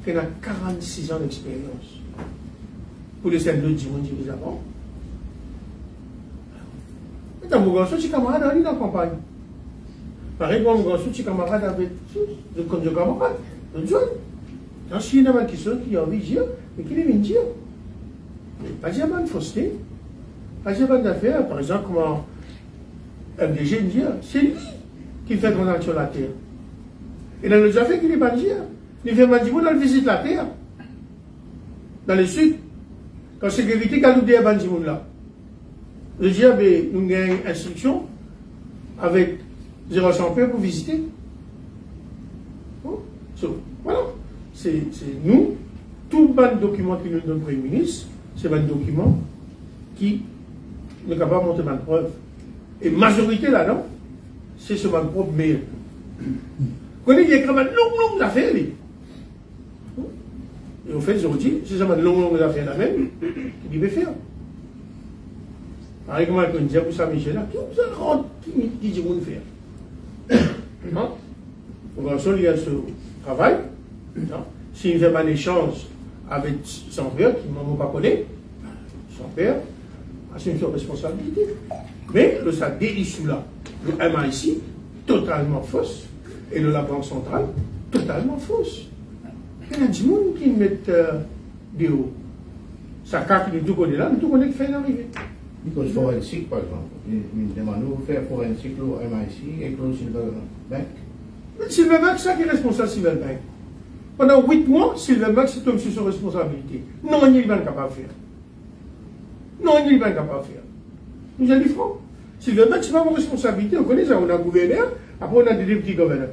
Il a 46 ans d'expérience. Pour les scènes de Dimon dirige avant. Maintenant, mon grand soutien camarade dans la campagne. Pareil, mon grand soutien camarade avec de camarade, de John. Quand je suis dans ma question qui a envie de dire, mais qui est venu dire? Pas de bonne fausseté, pas de bonne affaire, par exemple, comment MDG dit, c'est lui qui fait transaction sur la terre. Et dans les affaires qu'il n'est pas dire, il fait mal dans le visite la terre, dans le sud, quand sécurité qui a nous dit à Bandimoun là. Je dis, nous avons une instruction avec 0 champeur pour visiter. Voilà. C'est nous, tout le document qui nous donne le Premier ministre, c'est un document qui n'est capable de monter ma preuve. Et majorité là-dedans, c'est ce ma propre mail. Vous connaissez, il y a quand même longue affaire. Et au fait, je vous dis, c'est ça, longue affaire là même, qui peut faire. Par exemple, quand on dit, vous savez, Michel, là, tout ça rentre, qui dit, vous faire. Non? Donc, il y a ce travail. S'il fait un échange avec son père, qui ne m'a pas connu, son père assume sa responsabilité. Mais le SAD issu là, le MIC, totalement fausse, et le la Banque centrale, totalement fausse. Il y a du monde qui met des hauts. Sa carte de tout côté là, nous tout connaît qui fait l'arrivée.
Because forensique, par exemple, il demande de faire forensique au MIC et au Silverbank.
Silverbank, c'est ça qui est responsable Silverbank. Pendant 8 mois, Silverbank, c'est comme sur son responsabilité. Non, il n'est pas capable de faire. Non, il n'est pas capable de faire. Nous avons dit franc. Silverbank, ce n'est pas mon responsabilité. On connaît ça, on a un gouverneur, après on a des députés gouverneurs.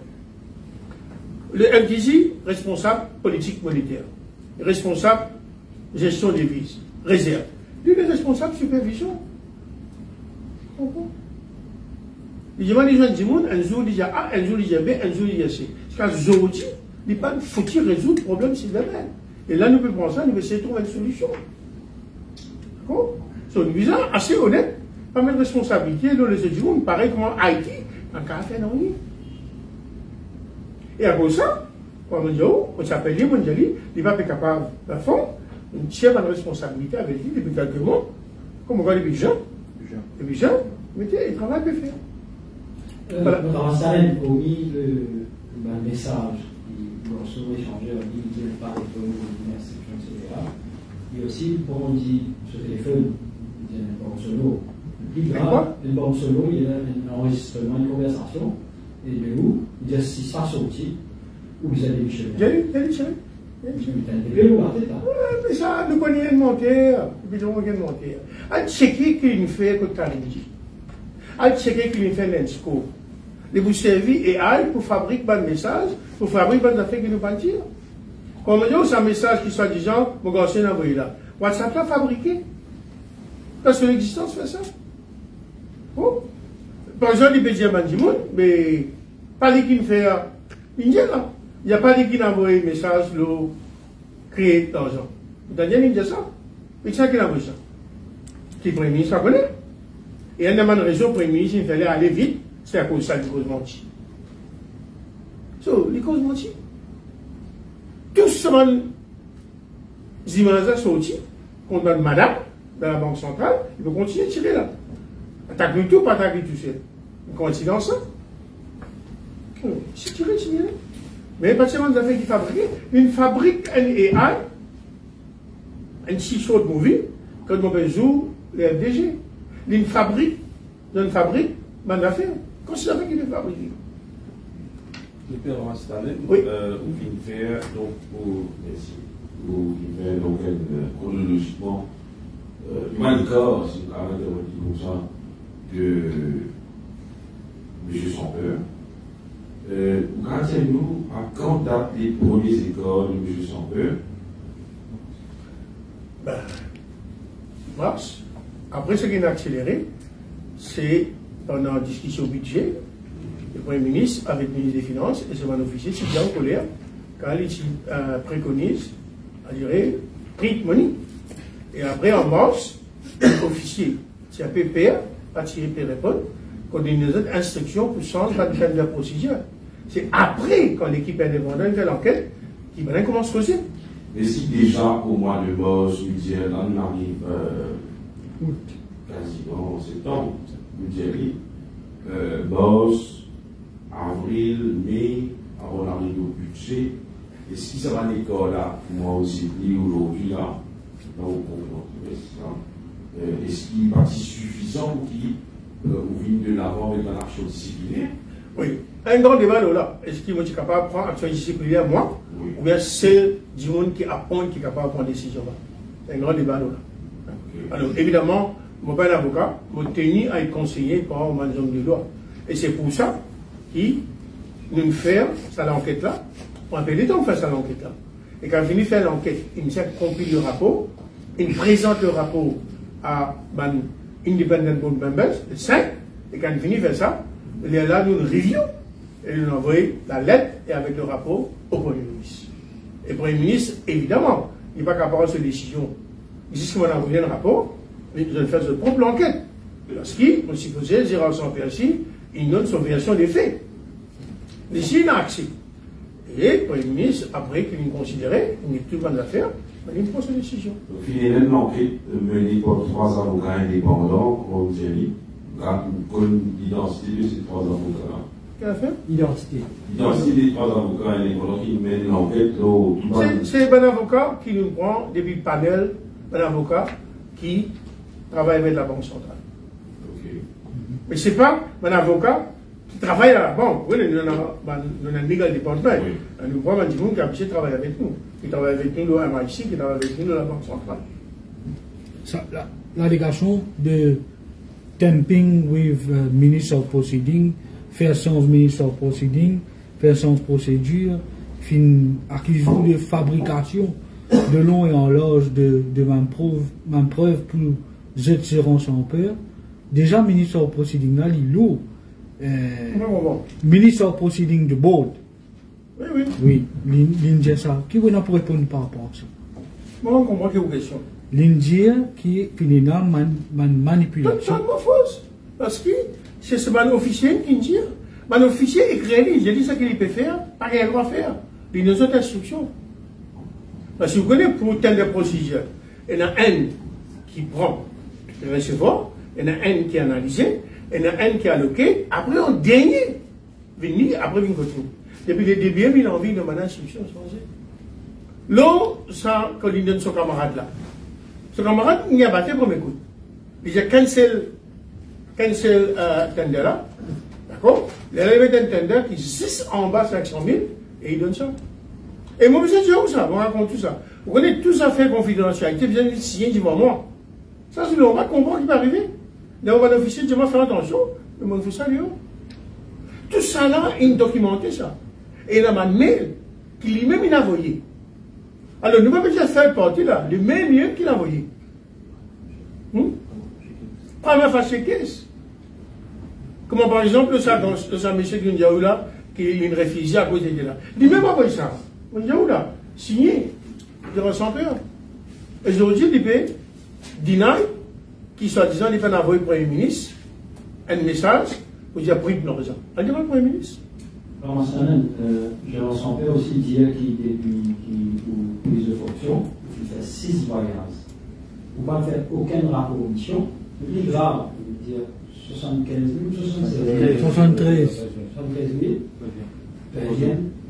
Le MTZ, responsable politique monétaire. Responsable gestion des devises. Réserve. Lui, il est responsable supervision. Il demande les gens du monde, un jour il dit A, un jour il dit B, un jour il dit C. Parce qu'aujourd'hui, il faut-il résoudre le problème Silverbank. Et là, nous pouvons prendre ça, nous pouvons essayer de trouver une solution. D'accord? C'est une vision assez honnête, pas mettre de responsabilité dans les autres du monde, pareil comme Haïti, en cas de non. Et après ça, on s'appelle lui, on dit, il va pas capable de faire, on tient la responsabilité avec lui depuis quelques mois, comme on voit les gens, mais il travaille de faire.
Dans ça, il a mis le message qui doit se échanger, il dit qu'il n'est pas répondu aux instructions, etc. Et aussi, quand on dit ce téléphone, il y a un banque solo. Le plus grave, une banque solo, il y a un enregistrement, une conversation. Et de où il y a ce qui se passe au petit, où vous allez lui chercher.
Il y a eu chérie. Mais ça, nous connaissons le monteur, nous monter. À checker qu'il fait que Karinji. À checker qu'il fait l'ensco. Les vous servir et aille pour fabriquer un message, pour fabriquer un affaire qui nous va dire. Comme il y a un message qui soit disant, mon gars, c'est envoyé là. WhatsApp l'a fabriqué. Parce que l'existence fait ça. Oh. Par exemple, il peut dire Bandimoun, mais pas lui qui me fait Indien là. Il n'y a pas lui qui n'a envoyé un message, l'eau, créer de l'argent. Daniel, il dit ça. Mais c'est ça qui a envoyé ça. Qui Premier ministre, ça connaît. Et un des raisons, le Premier ministre, il fallait aller vite, c'est à cause de ça, les causes menties. So, les causes menties. Tout ce images sont sortis contre madame de la Banque centrale, il peut continuer de tirer là. Attaque tout, pas attaquer tout seul. Il continue dans ça. C'est tiré. Mais pas seulement des affaires qui fabriquent. Une fabrique, un AI, un si chaud de movie, quand on peut jouer les FDG. Une fabrique, bonne affaire. Quand c'est l'affaire qui est fabriquée.
Le père Rastalet,
oui.
Où il fait donc, merci. Où il fait donc chronologiquement, Manica, c'est le caractère comme ça, de M. Sampeur. Rappelez-nous à quand date les premières écoles de M. Sampeur?
Mars. Après, ce qui est accéléré, c'est pendant la discussion budget, le Premier ministre, avec le ministre des Finances et son officier, c'est bien en colère, quand il préconise, à dire, print money. Et après, en mars, l'officier, c'est un PPR, pas tiré pour répondre, qu'on donne des autres instructions pour changer de la procédure. C'est après, quand l'équipe indépendante fait l'enquête, qu'il commence à causer.
Mais si déjà au mois de mars, on arrive quasiment en septembre, mars, avril, mai, on arrive au budget, et si ça va l'école là, moi aussi, aujourd'hui là, est-ce qu'il est parti suffisant pour qu'il vienne de l'avant avec une action disciplinaire?
Oui. Un grand débat là. Est-ce qu'il est capable de prendre action disciplinaire, moi, oui. Ou bien c'est du monde qui apprend, qui est capable de prendre une décision là? C'est un grand débat là. Okay. Alors, évidemment, je ne suis pas un avocat, je suis tenu à être conseillé par un homme de loi. Et c'est pour ça qu'il nous fait ça l'enquête là. On appelle les temps de faire ça l'enquête là. Et quand il finit de faire l'enquête, il nous compile le rapport, il présente le rapport à Independent Board Members, le 5, et quand il finit de faire ça, il y a là une review, et il nous envoie la lettre et avec le rapport au Premier ministre. Et le Premier ministre, évidemment, il n'est pas capable de prendre cette décision. Ici, on a envoyé un rapport, mais ils ont fait sa propre enquête. Lorsqu'il, on supposait, Gérard Sampeur-ci, il note son version des faits. Ici, il a accès. Et le Premier ministre, après qu'il ait considéré, il n'est plus bonne affaire, il prend sa décision.
Finalement, l'enquête menée par 3 avocats indépendants, comme vous avez dit, l'identité de ces 3 avocats.
Quelle affaire?
Identité.
L'identité des 3 avocats indépendants qui mènent l'enquête.
C'est un bon avocat qui nous prend depuis le panel, un avocat qui travaille avec la Banque centrale.
Okay.
Mais ce n'est pas un avocat qui travaille à la banque. Oui, nous avons un legal department. Oui. Nous prenons un petit monde qui a pu travailler avec nous. Qui travaille avec nous au MIC, qui travaille avec nous à la Banque centrale.
L'allégation de tamping with Minister of Proceeding, faire sans Minister of Proceeding, faire sans procédure, acquisition de fabrication de long et en large de ma preuve pour Z0 sans peur. Déjà, Minister of Proceeding là, il lourd. Minister of Proceeding de board.
Oui.
Oui, l'Indien ça. Qui vous n'a pour répondre par rapport à ça?
Moi, on comprend vos questions.
L'Indien qui finit dans manipulation.
C'est pas fausse. Parce que c'est ce man officiel qui dit. Man officiel écrit, j'ai dit ça qu'il peut faire, pas qu'il doit faire. Il y a d'autres instructions. Parce que vous connaissez pour telle procédure, il y en a un qui prend le recevoir, il y en a un qui est analysé, il y en a un qui est alloqué, après on dernier, venir, après on continue. Depuis le début, il a envie de mon instruction changée. Là, ça, quand il donne son camarade là, Ce camarade, il n'y a pas fait pour m'écouter. Il a cancel tender là. D'accord? Il a levé un tender qui 6 en bas 500 000 et il donne ça. Et moi, je dis où ça? On raconte tout ça. Vous connaissez tout ça fait confidentialité, vous avez signé du moment. Ça, c'est le on va comprendre qui va arriver. Donc, on va l'officier, je vais faire attention, mais moi, il faut ça, Léo. Tout ça là, il documenté ça. Et il a ma mail, qui lui-même, il a envoyé. Alors, nous, même, j'ai fait partie là, le même lien qu'il a envoyé. Pas ma fâché caisse. Comment, par exemple, ça, dans ce monsieur qui nous dit là, qui est une réfugiée à cause de là. Lui-même a envoyé ça. On dit où là? Signé. Il ressemble. Et je dis, il peut deny, qui soi-disant, il peut envoyer au Premier ministre un message pour dire pris pour l'argent. Elle dit, le Premier ministre.
Alors, je ressemblais aussi dire qu'il ou prise de fonction, il fait 6 voyages. Vous ne pouvez pas faire aucun rapport aux missions. Le plus grave, il veut dire 75 000,
73
000.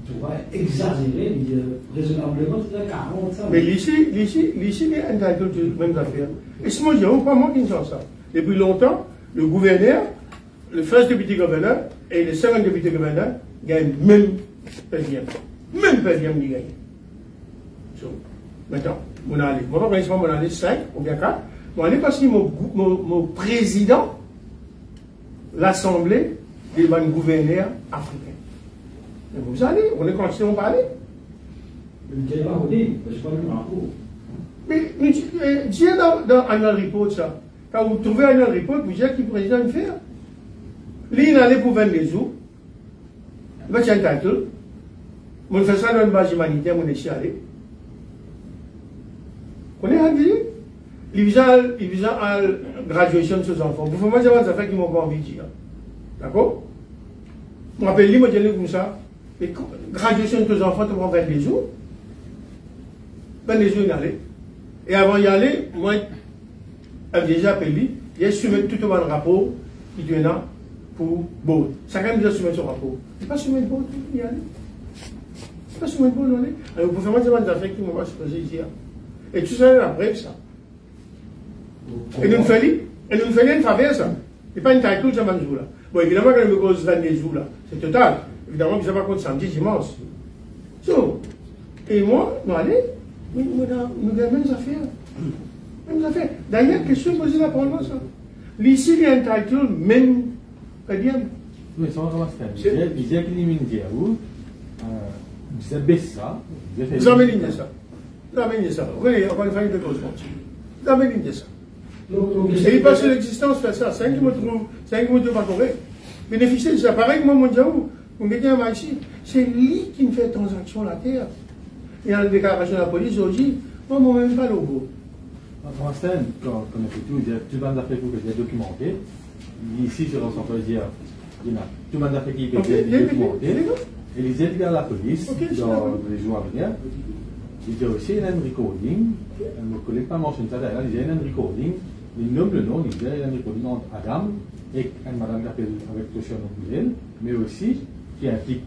Tu vois, exagéré, il dit raisonnablement, c'est 40 ça.
Mais ici, il est entitled de mêmes affaires. Et ce moi, je dis, pas moi qui ne sens ça. Depuis longtemps, le gouverneur, le first deputy gouverneur et le second deputy gouverneur gagnent même per diem. Même per diem, ils gagnent. So, maintenant, on a allé. Moi, pas mon année 5 ou bien 4. Mon année parce que mon président, l'Assemblée des gouverneurs africains. Et vous allez, on est continué à parler.
Je ne pas vous dire, je ne sais pas le rapport.
Mais dis dans Annual Report ça. Quand vous trouvez Annual Report, vous dites qui est président de faire. Lui, il allait pour 22 jours. Il va tirer un title. On fait ça dans une base humanitaire, on est ici allé. On est rendu. Il vise à graduation sur ses enfants. Vous pouvez dire des affaires qui m'ont pas envie de dire. D'accord? Je me rappelle, lui, je dis comme ça. Et graduation de ses enfants, tu prends 22 jours. 22 jours, il allait. Et avant d'y aller, moi, j'ai déjà appelé, j'ai soumis tout le rapport qui est là pour Baud. Chacun déjà soumis son rapport. Il n'est pas soumis Baud, il y aller. Il n'est pas soumis Baud, il y aller. Alors, vous pouvez faire des affaires qui m'ont pas supposé ici. Et tout ça, après ça. Et nous faisons une faveur, ça. Il n'y a pas une taille, ça, jour là. Bon, évidemment, quand je me cause 22 jours là, c'est total. Évidemment, je ne sais pas compte samedi, dimanche. So, et moi, nous allons, nous avons les mêmes affaires. Mêmes affaires. D'ailleurs, question posée là pour moi, ça. L'ici, il y a un title, même, pas bien.
Oui, ça va commencer. Il y a qui élimine où vous avez ça.
Vous avez éliminé ça. Vous avez éliminé ça. Vous voyez, encore une fois, il y a deux causes. Vous avez éliminé ça. Et il passe sur l'existence, fait ça. C'est un qui me trouve pas correct. Bénéficier de ça. Pareil, moi, mon diaou, on me dit à ici, c'est lui qui me fait transaction la terre. Il y a une déclaration de la police, je dis, moi, je ne même pas le logo.
Pour l'instant, quand on fait tout, il y a tout le monde d'affaires que j'ai documenté. Ici, je ressens pas dire, il y a tout le monde d'affaires qui est documenté. Et ils aident à la police dans les jours à venir. Il y a aussi un recording, mon collègue pas mentionné ça d'ailleurs, il y a un recording, il nomme le nom, il y a un recording entre Adam et une madame qui appelle avec le chien non mais aussi qui implique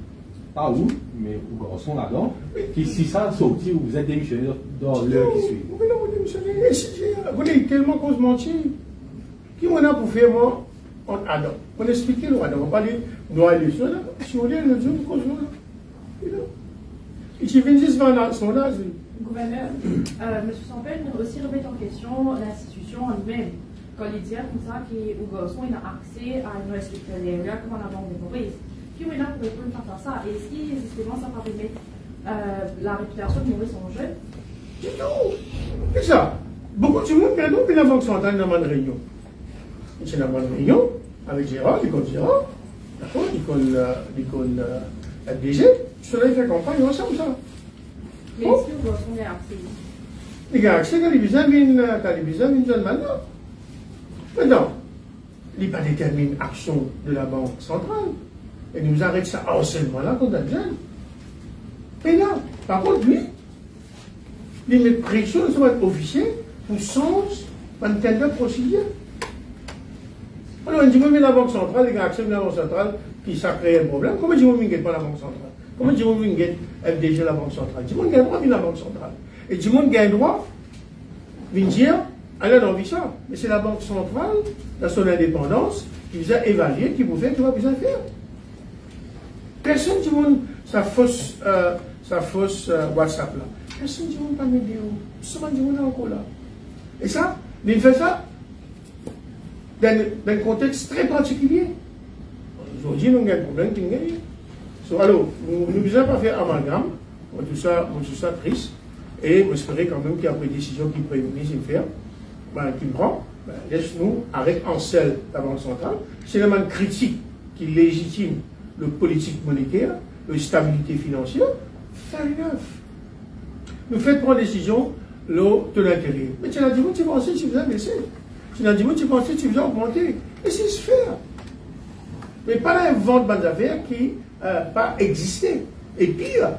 pas où, mais au garçon là-dedans, qui si ça sorti ou vous êtes démissionné dans l'heure qui suit.
Oui, non, vous démissionnez. Vous avez tellement qu'on se mentit. Qui on a pour faire moi en Adam? On explique le Adam, on parle de droit et là. Si on est le jour, on cause là. Et si Vincis va dans son âge.
Gouverneur, M. Sampel aussi remet en question l'institution en elle-même. Quand il dit comme ça qu'au garçon, il a accès à une hospitalière comme on a dans des mauvaises. Qui est là pour faire ça? Et est-ce que justement ça va permettre la réputation de mauvais son jeune?
Non! C'est ça. Beaucoup de monde, maintenant, puis la Banque centrale dans une réunion. C'est dans une réunion avec Gérard, l'école Gérard, d'accord, l'école FDG, cela fait campagne ensemble, ça.
Mais est-ce que le garçon a accès?
Il a accès quand il besoin d'une jeune maintenant. Maintenant, il n'a pas déterminé l'action de la Banque centrale. Et nous arrête ça seulement là contre un jeune. Et là, par contre, lui, il met pression sur un officier pour changer une telle procédure. Alors, on dit, mais la Banque centrale, il y a accès à la Banque centrale qui ça crée un problème. Comment dit-on ne pas la Banque centrale? Comment dit-on FDG la Banque centrale? Dit-on qu'il y a un droit de la Banque centrale. Et dit-on qu'il y a un droit vient dire, allez dans ça. Mais c'est la Banque centrale, dans son indépendance, qui vous a évalué, qui vous fait, qui va vous en faire. Personne ne dit sa fausse WhatsApp là. Personne ne dit pas vidéo. Souvent dit encore là. Et ça, il fait ça dans un contexte très particulier. Aujourd'hui, nous avons un problème qui nous gagne. Alors, nous ne devons pas faire amalgame. Tout ça triste. Et j'espère quand même qu'il y a des décisions qui prévenissent de faire, qui prend. Laisse-nous, avec Ansel, la Banque centrale, c'est le man critique qui légitime le politique monétaire, la stabilité financière, fair enough. Nous faisons prendre des décisions de l'intérieur. Mais tu as dit, tu pensais que tu faisais baisser. Tu as dit, tu pensais que tu faisais augmenter. Et c'est se faire. Mais pas là, vente de affaires qui n'a pas existé. Et pire,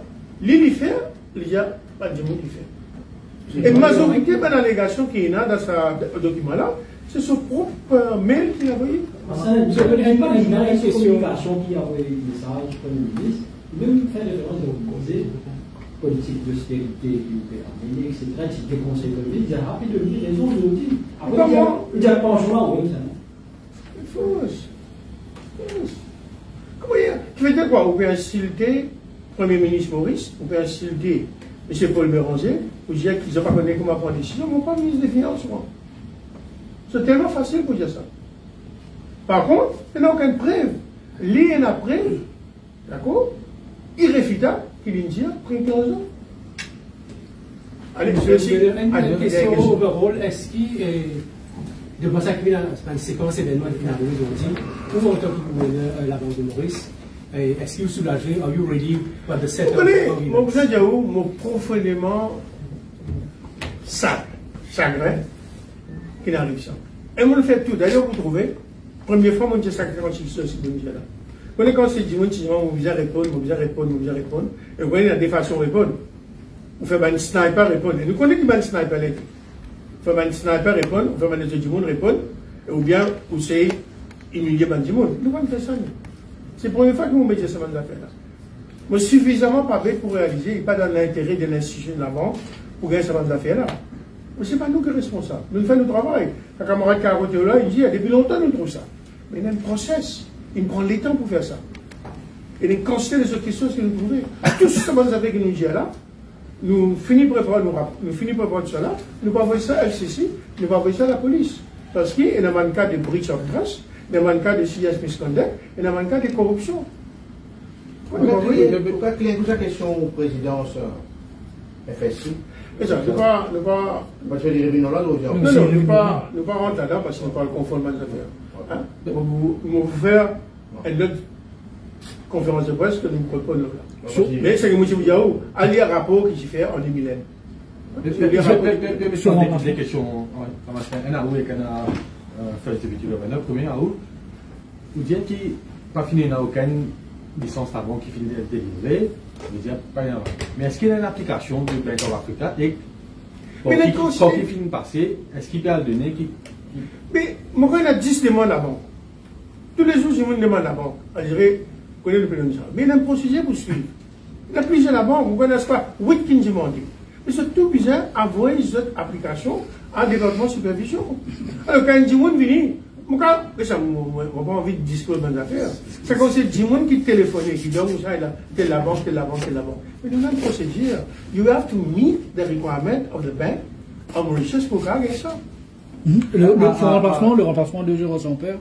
l'île faire, il n'y a pas de monde qui fait. Et la majorité de l'allégation qu'il y a dans ce document-là, c'est son propre mail qu'il a envoyé.
Je ne connais pas les mails de communication qui a envoyé le message au Premier ministre. Il même fait référence à vous poser politique d'austérité du gouvernement, etc. Il des conseils économiques, il a rapidement dit raison aujourd'hui. Après, il dit pas en choix, oui, ça.
C'est fausse. Comment dire? Tu veux dire quoi? Vous pouvez insulter le Premier ministre Maurice, vous pouvez insulter M. Paul Béranger, vous dire qu'ils n'ont pas connu comment prendre des décisions, mais pas ministre des Finances, moi. C'est tellement facile pour dire ça. Par contre, il n'y a aucune preuve. Il y a une preuve, d'accord, irréfutable, qu'il y a pris 15 ans. Allez,
une question overall, est-ce qu'il est de penser qu'il y a une séquence d'événements qui arrivent aujourd'hui, où en tant que la Banque de Maurice, est-ce que vous soulagez, are you ready for the setup?
Mon cousin Diaou m'a profondément chagrin qu'il arrive ça. Et on le fait tout. D'ailleurs, vous trouvez, première fois, on dit ça quand je suis sur ce là. Vous quand c'est dit, on vous a répondre, et vous voyez, il y a des façons de répondre. Vous faites un sniper répondre. Et nous connaissons qui va un sniper là. Vous faites un sniper répondre, vous faites un autres du monde répondre, ou bien, vous savez, humilier un du monde. Nous, on fait ça. C'est la première fois que vous mettez ça dans l'affaire-là. Mais suffisamment pas pour réaliser, et pas dans l'intérêt de l'institution de la banque, pour gagner ça dans l'affaire-là. Mais ce n'est pas nous qui sommes responsables. Nous faisons notre travail. Le camarade Carotte là, il dit, depuis longtemps, nous trouvons ça. Mais il y a un process. Il prend les temps pour faire ça. Et il considère les autres questions que nous trouvons. Tout ce que nous avons que nous disons là, nous finissons par prendre ça là, nous pas envoyer ça à LCC, nous pas envoyer ça à la police. Parce qu'il y a un cas de breach of trust, il y a un cas de serious misconduct, il y a un cas de corruption.
Pourquoi clair toute la question au président FSI?
Mais ça, ne pas.
Parce que les réunions là,
ne pas rentrer là parce qu'on parle conformément des affaires. Vous faire une autre conférence de presse que nous ne proposons là. Mais c'est que M. Diaou a lu un rapport qui s'est fait en 2000.
Des questions. Un à où et un fait depuis le premier à où. Vous dites qu'il n'a pas fini dans aucune licence avant qui finit d'être délivrée. Mais est-ce qu'il y a une application de Bank of Africa et quand il finit de passer, est-ce qu'il peut le donner
Mais moi, il y a 10 demandes à la banque. Tous les jours, j'ai une demande à la banque. Je dirais, connaît le prénom. Mais il y a un procédure pour suivre. Il y a plusieurs à la banque, vous ne connaissez pas 8 qui nous demandent. Mais c'est tout bizarre d'avoir une autre application en développement supervision. Alors, quand Jimoun vient, je n'ai pas envie de discuter dans l'affaire. C'est comme si Jimoun qui téléphone, qui dit, telle la banque. Mais nous avons une procédure. You have to meet the requirement of the bank of Mauritius pour gagner ça.
Le remplacement de Jérôme son père.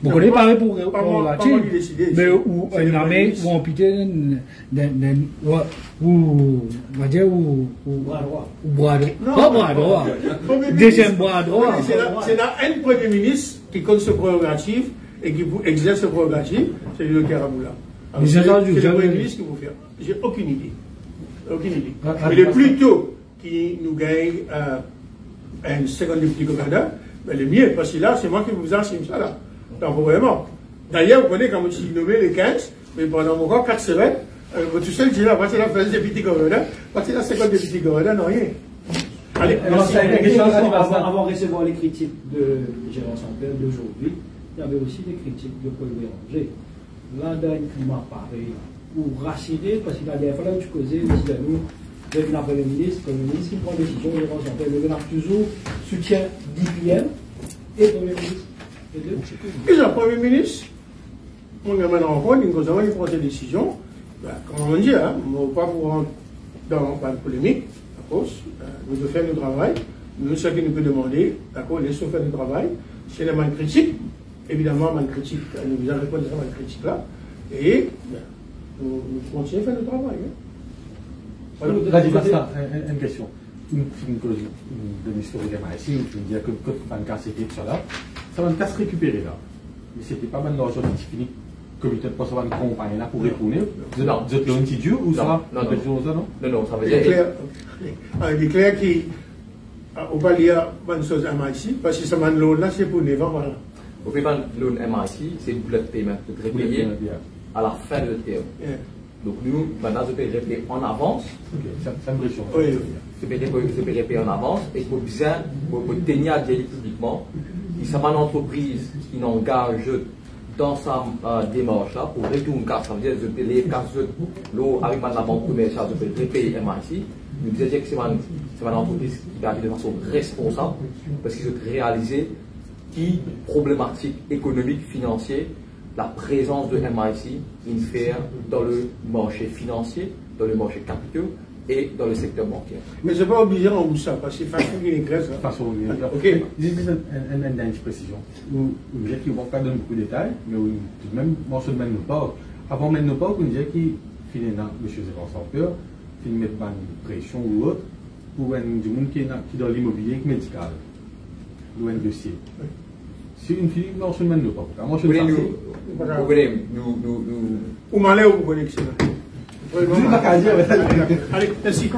Vous connaissez pareil pour relatif, mais où une armée, où on pitait, ou bras droit. Deuxième bras droit.
C'est là un premier ministre qui compte ce prérogative et qui exerce ce prérogative, c'est le Karamoula. C'est le premier ministre qui vous fait. J'ai aucune idée. Mais le plus tôt qui nous gagne un second député gouverneur, le mieux, parce que là, c'est moi qui vous enseigne ça là. Donc, vraiment. D'ailleurs, vous connaissez quand je suis nommé les 15, mais pendant encore 4 semaines, tout seul, je dis là, voici la phase député gouverneur, voici la seconde député gouverneur, non rien. Allez,
avant de recevoir les critiques de Jérôme Sampeur d'aujourd'hui, il y avait aussi des critiques de Paul Béranger. Là, dans un climat pareil, ou rassuré, parce qu'il a des fois là où tu causais, aussi à nous, avec la Premier ministre qui prend décision, je pense que le gouvernement toujours soutient DPM et Premier ministre.
Et le Premier ministre, on a maintenant encore, il prend des décisions. Comme on dit, on ne va pas vous rentrer dans une polémique, d'accord, nous devons faire notre travail, nous, ce que nous pouvons demander, d'accord, laissons faire notre travail, c'est la manne critique, évidemment, manne critique, nous allons répondre à cette manne critique-là, et nous continuons à faire notre travail.
Voilà. Une question. Une cause de l'historique ici, je veux dire que quand on casse c'était ça là, ça va se récupérer là. Mais c'était pas mal l'argent qui finit. Comité de poste va une campagne là pour répondre.
Non.
Vous êtes là un petit dur ou ça?
Non, ça veut
Il est
dire.
clair qu'il on va lire une chose à MIC, parce que ça m'a là, c'est pour les vents. Voilà.
Au paiement de loan MIC, c'est bullet payment, vous devez payer à la fin de terme. Donc nous, maintenant, je peux payer en avance.
Ok, ça me réchauffe.
Oui.
Je peux payer en avance et pour bien, pour tenir à dire publiquement, il s'agit d'une entreprise qui n'engage dans sa démarche là pour retourner une carte, ça veut dire je paye les cartes l'eau avec ma banque commerciale, je peux payer MIC. Nous disons que c'est une entreprise qui va agir de façon responsable parce qu'ils ont réalisé qui problématique économique, financière, la présence de MIC in faire dans le marché financier, dans le marché capitaux et dans le secteur bancaire.
Mais ce n'est pas obligé en ça, parce que c'est façon qu'il est grèce.
Façon
ok.
Une précision. Vous dites qu'ils ne vont pas donner beaucoup de détails, mais tout de même mentionne même nos pas. Avant même nos pas, vous dites qu'il finit là, M. Zévan Sampeur, il met une pression ou autre pour un du monde qui est dans l'immobilier médical, ou un dossier. Si une fille mentionne même nos pas.
Vous voulez nous.
Ou malheur, vous connaissez. Allez, merci.